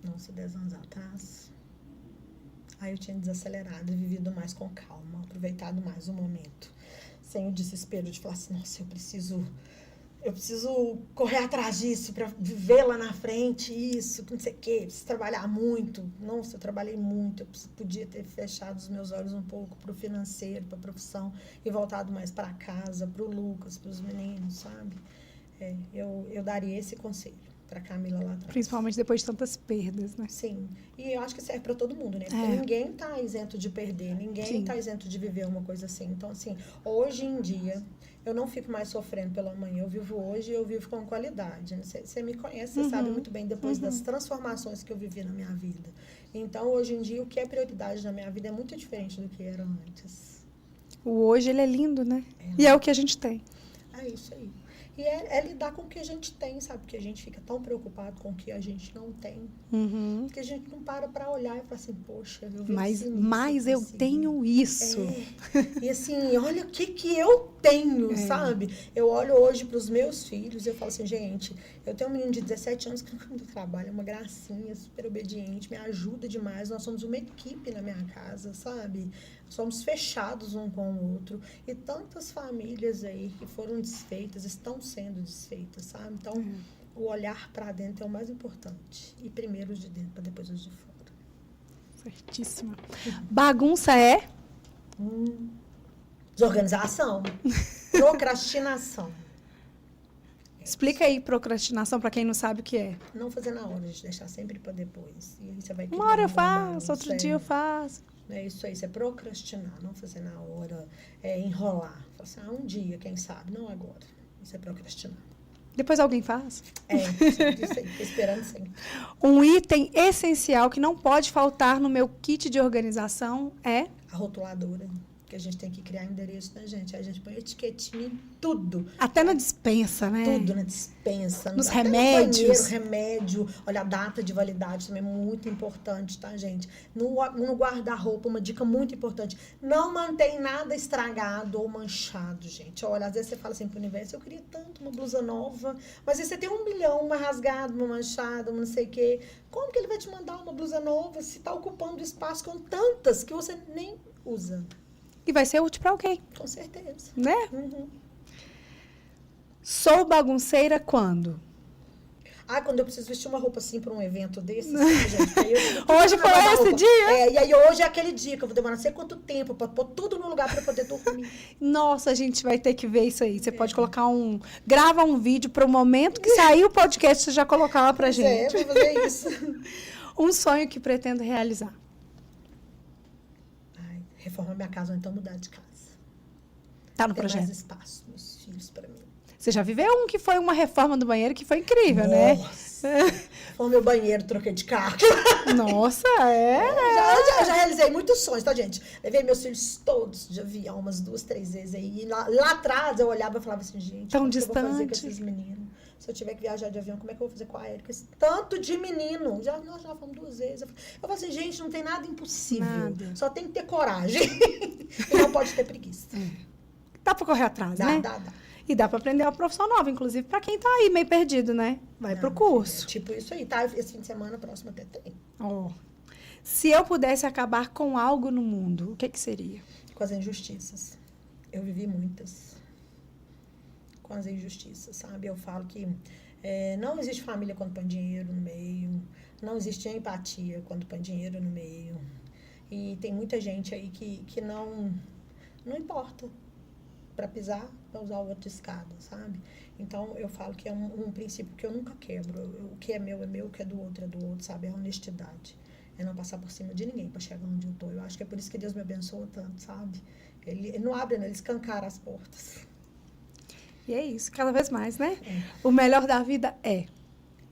B: Nossa, 10 anos atrás. Aí eu tinha desacelerado e vivido mais com calma, aproveitado mais o momento. Sem o desespero de falar assim, nossa, eu preciso correr atrás disso para viver lá na frente, isso, não sei o quê, preciso trabalhar muito. Nossa, eu trabalhei muito, eu podia ter fechado os meus olhos um pouco para o financeiro, para a profissão e voltado mais para casa, para o Lucas, para os meninos, sabe? Eu daria esse conselho para Camila lá atrás.
A: Principalmente depois de tantas perdas, né?
B: Sim, e eu acho que serve para todo mundo, né? Porque ninguém tá isento de perder, ninguém
A: Sim.
B: tá isento de viver uma coisa assim. Então, assim, hoje em dia, eu não fico mais sofrendo pelo amanhã, eu vivo hoje e eu vivo com qualidade. Você me conhece, você sabe muito bem, depois das transformações que eu vivi na minha vida. Então, hoje em dia, o que é prioridade na minha vida é muito diferente do que era antes.
A: O hoje, ele é lindo, né? E é o que a gente tem.
B: É isso aí. E é lidar com o que a gente tem, sabe? Porque a gente fica tão preocupado com o que a gente não tem.
A: Uhum.
B: Que a gente não para olhar e fala assim, poxa, eu venci
A: Mas eu
B: consegui.
A: tenho isso.
B: E assim, olha o que eu tenho, sabe? Eu olho hoje para os meus filhos e eu falo assim, gente, eu tenho um menino de 17 anos que nunca trabalha, é uma gracinha, super obediente, me ajuda demais. Nós somos uma equipe na minha casa, sabe? Somos fechados um com o outro. E tantas famílias aí que foram desfeitas, estão sendo desfeitas, sabe? Então, o olhar para dentro é o mais importante. E primeiro os de dentro, para depois os de fora.
A: Certíssima. Bagunça é?
B: Desorganização. Procrastinação.
A: Explica aí procrastinação para quem não sabe o que é.
B: Não fazer na hora, de deixar sempre para depois. E aí você vai
A: Uma hora eu
B: criando
A: faço,
B: bagunça,
A: outro dia eu faço.
B: É isso aí, isso é procrastinar, não fazer na hora, enrolar. Falar assim, um dia, quem sabe, não agora. Isso é procrastinar.
A: Depois alguém faz.
B: Isso aí, fica esperando sempre.
A: Um item essencial que não pode faltar no meu kit de organização é?
B: A rotuladora, que a gente tem que criar endereço, né, gente? A gente põe etiquetinha em tudo.
A: Até na despensa, né?
B: Tudo na despensa.
A: Nos
B: até
A: remédios.
B: No banheiro, remédio. Olha, a data de validade também é muito importante, tá, gente? No guarda-roupa, uma dica muito importante. Não mantém nada estragado ou manchado, gente. Olha, às vezes você fala assim pro universo, eu queria tanto uma blusa nova, mas aí você tem 1 milhão, uma rasgada, uma manchada, uma não sei o quê. Como que ele vai te mandar uma blusa nova se tá ocupando espaço com tantas que você nem usa?
A: E vai ser útil para alguém,
B: Com certeza.
A: né?
B: Uhum.
A: Sou bagunceira quando?
B: Quando eu preciso vestir uma roupa assim para um evento desse, sabe, gente? Aí
A: Hoje foi esse dia?
B: E aí hoje é aquele dia que eu vou demorar não sei quanto tempo para pôr tudo no lugar para poder dormir.
A: Nossa, a gente vai ter que ver isso aí. Você pode colocar grava um vídeo para o momento que sair o podcast, você já colocar lá pra gente.
B: Vou fazer isso.
A: Um sonho que pretendo realizar.
B: Reformar minha casa ou então mudar de casa.
A: Tá no
B: Ter
A: projeto.
B: mais espaço, meus filhos para mim.
A: Você já viveu um que foi uma reforma do banheiro que foi incrível, né?
B: Nossa! Foi meu banheiro, troquei de carro.
A: Nossa, é?
B: Já realizei muitos sonhos, tá, gente? Levei meus filhos todos de avião umas 2, 3 vezes aí. E lá atrás eu olhava e falava assim, gente,
A: Tão
B: como que eu vou fazer com
A: distante.
B: esses meninos? Se eu tiver que viajar de avião, como é que eu vou fazer com a Erika? Esse tanto de menino. Nós já fomos 2 vezes. Eu falei assim, gente, não tem nada impossível.
A: Nada.
B: Só tem que ter coragem. E não pode ter preguiça.
A: Dá pra correr atrás, né?
B: Dá.
A: E dá pra aprender uma profissão nova, inclusive pra quem tá aí meio perdido, né? Vai pro curso.
B: É tipo isso aí, tá? Esse fim de semana, próximo até tem.
A: Ó. Se eu pudesse acabar com algo no mundo, o que que seria?
B: Com as injustiças. Eu vivi muitas. Com as injustiças, sabe? Eu falo que não existe família quando põe dinheiro no meio. Não existe empatia quando põe dinheiro no meio. E tem muita gente aí que não importa. Para pisar, para usar outra escada, sabe? Então, eu falo que é um princípio que eu nunca quebro. O que é meu, o que é do outro, sabe? É a honestidade. É não passar por cima de ninguém para chegar onde eu tô. Eu acho que é por isso que Deus me abençoa tanto, sabe? Ele não abre, ele escancara as portas.
A: E é isso, cada vez mais, né? O melhor da vida é.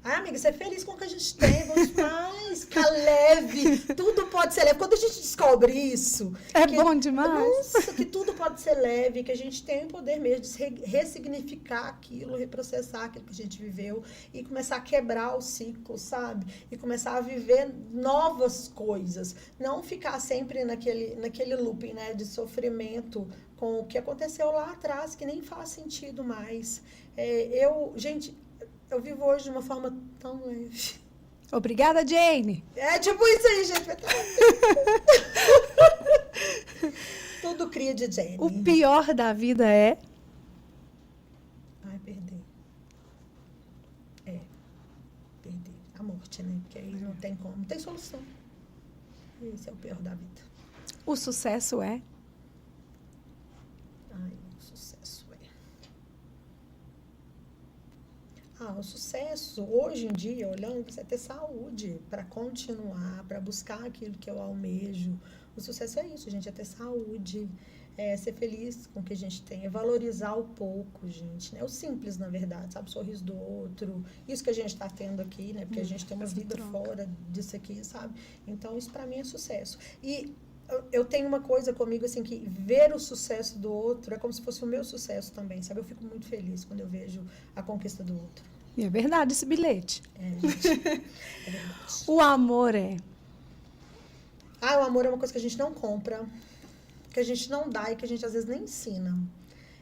B: Amiga, ser feliz com o que a gente tem, vamos mais, ficar leve, tudo pode ser leve. Quando a gente descobre isso...
A: Bom demais.
B: Nossa, que tudo pode ser leve, que a gente tem o poder mesmo de ressignificar aquilo, reprocessar aquilo que a gente viveu e começar a quebrar o ciclo, sabe? E começar a viver novas coisas. Não ficar sempre naquele looping, né, de sofrimento com o que aconteceu lá atrás, que nem faz sentido mais. Eu vivo hoje de uma forma tão leve.
A: Obrigada, Jane.
B: É tipo isso aí, gente. Tudo cria de Jane.
A: O pior da vida é...
B: Perder. Perder. A morte, né? Porque aí não tem como. Não tem solução. Esse é o pior da vida.
A: O sucesso é...
B: O sucesso o sucesso, hoje em dia, olhando, você ter saúde para continuar, para buscar aquilo que eu almejo. O sucesso é isso, gente, é ter saúde, ser feliz com o que a gente tem, é valorizar o pouco, gente, né? O simples, na verdade, sabe? O sorriso do outro, isso que a gente está tendo aqui, né? Porque a gente tem uma vida fora disso aqui, sabe? Então, isso para mim é sucesso. E eu tenho uma coisa comigo, assim, que ver o sucesso do outro é como se fosse o meu sucesso também, sabe? Eu fico muito feliz quando eu vejo a conquista do outro.
A: E é verdade esse bilhete.
B: Gente. É verdade.
A: O amor é...
B: O amor é uma coisa que a gente não compra, que a gente não dá e que a gente às vezes nem ensina.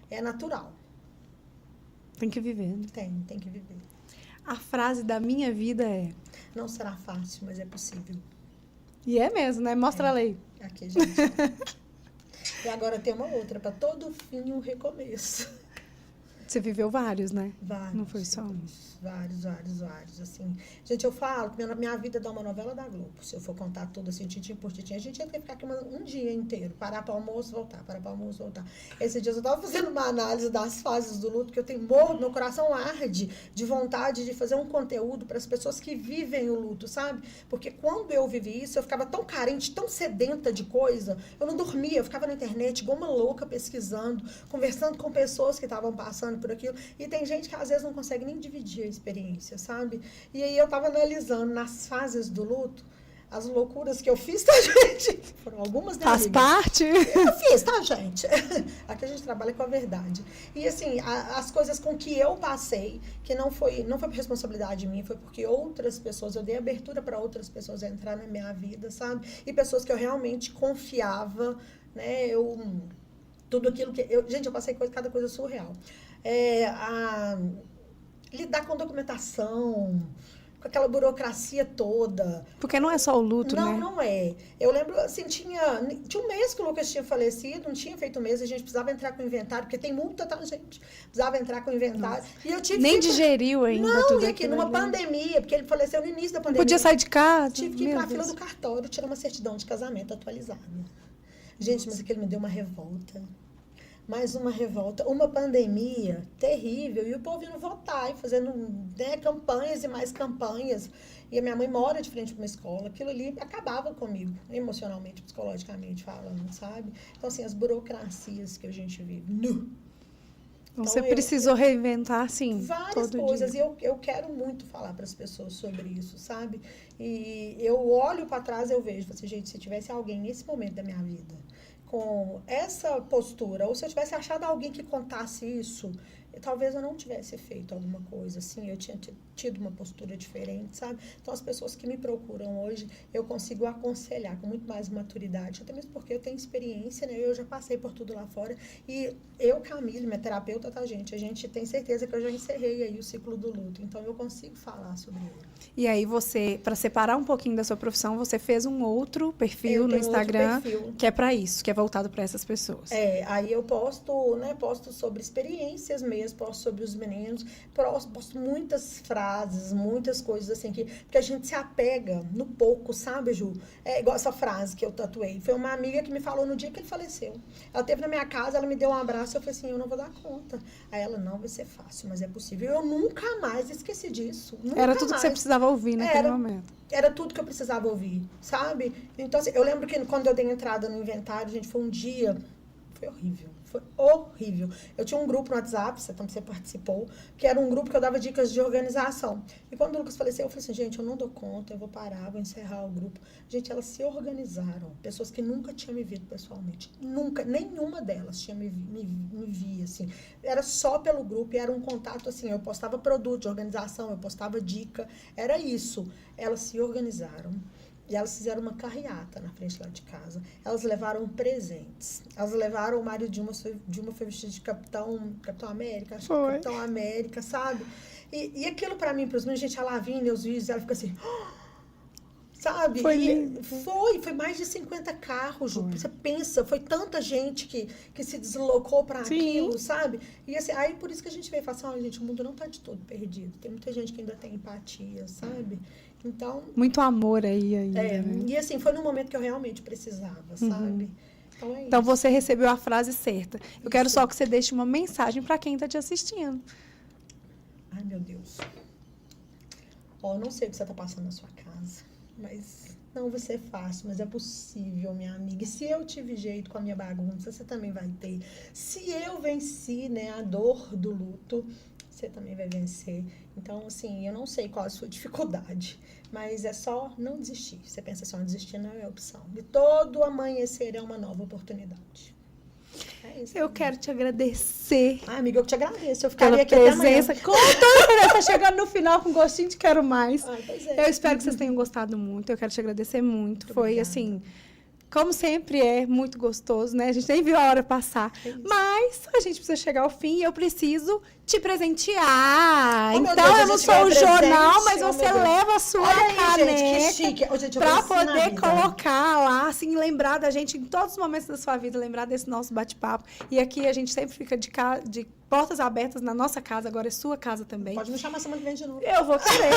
B: É natural.
A: Tem que viver, né?
B: Tem que viver.
A: A frase da minha vida é...
B: Não será fácil, mas é possível.
A: E é mesmo, né? Mostra a lei.
B: Aqui, gente. E agora tem uma outra. Para todo fim, um recomeço.
A: Você viveu vários, né?
B: Vários.
A: Não foi só um.
B: Vários, assim. Gente, eu falo que minha vida dá uma novela da Globo. Se eu for contar tudo assim, tintim por tintim, a gente ia ter que ficar aqui um dia inteiro. Parar para almoço, voltar, parar para almoço, voltar. Esses dias eu tava fazendo uma análise das fases do luto, que eu tenho meu coração arde de vontade de fazer um conteúdo para as pessoas que vivem o luto, sabe? Porque quando eu vivi isso, eu ficava tão carente, tão sedenta de coisa, eu não dormia, eu ficava na internet igual uma louca pesquisando, conversando com pessoas que estavam passando por aquilo. E tem gente que às vezes não consegue nem dividir experiência, sabe? E aí eu tava analisando nas fases do luto as loucuras que eu fiz, tá, gente? Foram algumas, né,
A: Faz
B: amiga?
A: parte?
B: Eu fiz, tá, gente? Aqui a gente trabalha com a verdade. E assim, as coisas com que eu passei, que não foi por responsabilidade minha, foi porque outras pessoas, eu dei abertura para outras pessoas entrar na minha vida, sabe? E pessoas que eu realmente confiava, né? Tudo aquilo que... Gente, eu passei cada coisa surreal. Lidar com documentação, com aquela burocracia toda.
A: Porque não é só o luto, né?
B: Não é. Eu lembro, assim, tinha um mês que o Lucas tinha falecido, não tinha feito um mês, a gente precisava entrar com o inventário, porque tem multa, tá, gente? Precisava entrar com o inventário. E eu tive
A: Nem digeriu ainda tudo
B: e aqui,
A: aquilo
B: numa
A: ali.
B: pandemia, porque ele faleceu no início da pandemia.
A: Podia sair de casa.
B: Tive que ir pra fila
A: Deus.
B: do cartório, tirar uma certidão de casamento atualizada. Gente, mas aquilo me deu uma revolta. Mais uma revolta, uma pandemia terrível, e o povo indo votar e fazendo, né, campanhas e mais campanhas. E a minha mãe mora de frente para uma escola, aquilo ali acabava comigo, emocionalmente, psicologicamente falando, sabe? Então, assim, as burocracias que a gente vive.
A: Então, você precisou reinventar, assim,
B: várias
A: todo
B: coisas,
A: dia.
B: e eu quero muito falar para as pessoas sobre isso, sabe? E eu olho para trás e eu vejo, assim, gente, se tivesse alguém nesse momento da minha vida com essa postura, ou se eu tivesse achado alguém que contasse isso, talvez eu não tivesse feito alguma coisa, assim, eu tinha tido uma postura diferente, sabe? Então, as pessoas que me procuram hoje, eu consigo aconselhar com muito mais maturidade, até mesmo porque eu tenho experiência, né? Eu já passei por tudo lá fora, e eu, Camille, minha terapeuta, tá, gente? A gente tem certeza que eu já encerrei aí o ciclo do luto, então eu consigo falar sobre ele.
A: E aí você, para separar um pouquinho da sua profissão, você fez um outro perfil no Instagram,
B: outro perfil.
A: que é para isso, que é voltado para essas pessoas.
B: Aí eu posto, né, posto sobre experiências mesmo, posto sobre os meninos, posto muitas frases, muitas coisas assim, porque a gente se apega no pouco, sabe, Ju? É igual essa frase que eu tatuei. Foi uma amiga que me falou no dia que ele faleceu. Ela esteve na minha casa, ela me deu um abraço, eu falei assim, eu não vou dar conta. Aí ela, não vai ser fácil, mas é possível. Eu nunca mais esqueci disso.
A: Era tudo que você precisava ouvir naquele momento.
B: Era tudo que eu precisava ouvir, sabe? Então, assim, eu lembro que quando eu dei entrada no inventário, gente, foi um dia... Foi horrível. Foi horrível. Eu tinha um grupo no WhatsApp, você participou, que era um grupo que eu dava dicas de organização. E quando o Lucas faleceu, eu falei assim, gente, eu não dou conta, eu vou parar, vou encerrar o grupo. Gente, elas se organizaram. Pessoas que nunca tinham me visto pessoalmente. Nunca, nenhuma delas tinha me via, assim. Era só pelo grupo e era um contato, assim, eu postava produto de organização, eu postava dica. Era isso. Elas se organizaram. E elas fizeram uma carreata na frente lá de casa. Elas levaram presentes. Elas levaram o marido de uma foi vestido de Capitão América, acho que Capitão América, sabe? E aquilo pra mim, pros meus, gente, a Lavínia, os vídeos, ela fica assim... Sabe? Foi mais de 50 carros, Ju. Você pensa, foi tanta gente que se deslocou para aquilo, sabe? E assim, aí por isso que a gente veio e fala assim, olha, gente, o mundo não tá de todo perdido. Tem muita gente que ainda tem empatia, sabe? Então...
A: Muito amor aí ainda, né?
B: E assim, foi no momento que eu realmente precisava, sabe? Então é
A: Então
B: isso.
A: você recebeu a frase certa. Eu quero só que você deixe uma mensagem para quem tá te assistindo.
B: Ai, meu Deus. Ó, eu não sei o que você tá passando na sua casa, mas não vai ser fácil, mas é possível, minha amiga. E se eu tive jeito com a minha bagunça, você também vai ter. Se eu venci, né, a dor do luto, você também vai vencer. Então, assim, eu não sei qual a sua dificuldade, mas é só não desistir. Você pensa só, desistir não é opção. De todo amanhecer é uma nova oportunidade. É isso.
A: Eu quero te agradecer.
B: Ai, amiga, eu te agradeço. Eu
A: Pela
B: ficaria aqui até amanhã.
A: presença. Com toda certeza, tá chegando no final com gostinho de quero mais.
B: Ai, pois é.
A: Eu espero que vocês tenham gostado muito. Eu quero te agradecer muito.
B: Muito
A: Foi,
B: obrigada.
A: assim, como sempre é, muito gostoso, né? A gente nem viu a hora passar.
B: É isso.
A: Mas Mas a gente precisa chegar ao fim e eu preciso te presentear.
B: Oh, meu
A: Então
B: Deus,
A: eu
B: a
A: não
B: gente
A: sou
B: ganha
A: o jornal,
B: presente,
A: mas
B: oh,
A: você
B: meu Deus.
A: leva a sua
B: Olha aí,
A: caneca
B: gente, que chique. Ô, gente, eu
A: pra
B: venci na
A: poder
B: vida.
A: colocar lá, assim, lembrar da gente em todos os momentos da sua vida, lembrar desse nosso bate-papo. E aqui a gente sempre fica de portas abertas na nossa casa, agora é sua casa também.
B: Pode me chamar semana que vem de novo.
A: Eu vou querer.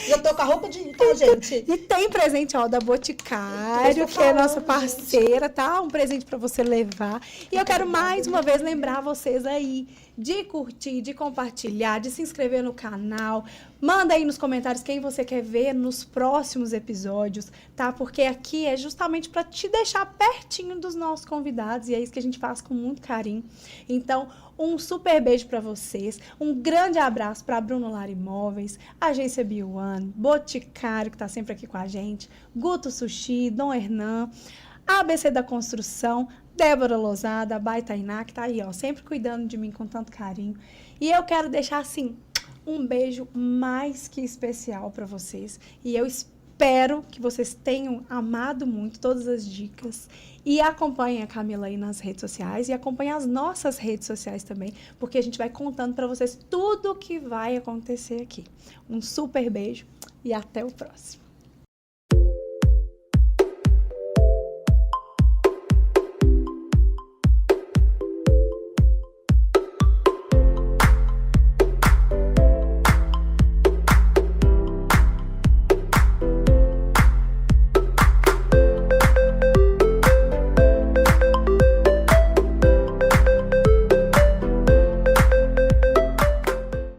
B: E eu tô com a roupa de tá, gente?
A: E tem presente, ó, da Boticário,
B: Eu
A: que
B: tô
A: é nossa
B: falando,
A: parceira, tá? Um presente pra você levar. E eu quero mais uma vez lembrar vocês aí de curtir, de compartilhar, de se inscrever no canal. Manda aí nos comentários quem você quer ver nos próximos episódios, tá? Porque aqui é justamente para te deixar pertinho dos nossos convidados e é isso que a gente faz com muito carinho. Então, um super beijo para vocês, um grande abraço para Bruno Lar Imóveis, Agência B1, Boticário, que está sempre aqui com a gente, Guto Sushi, Dom Hernan, ABC da Construção, Débora Lozada, Baitainá, que tá aí, ó, sempre cuidando de mim com tanto carinho. E eu quero deixar, assim, um beijo mais que especial para vocês. E eu espero que vocês tenham amado muito todas as dicas. E acompanhem a Camila aí nas redes sociais e acompanhem as nossas redes sociais também, porque a gente vai contando para vocês tudo o que vai acontecer aqui. Um super beijo e até o próximo.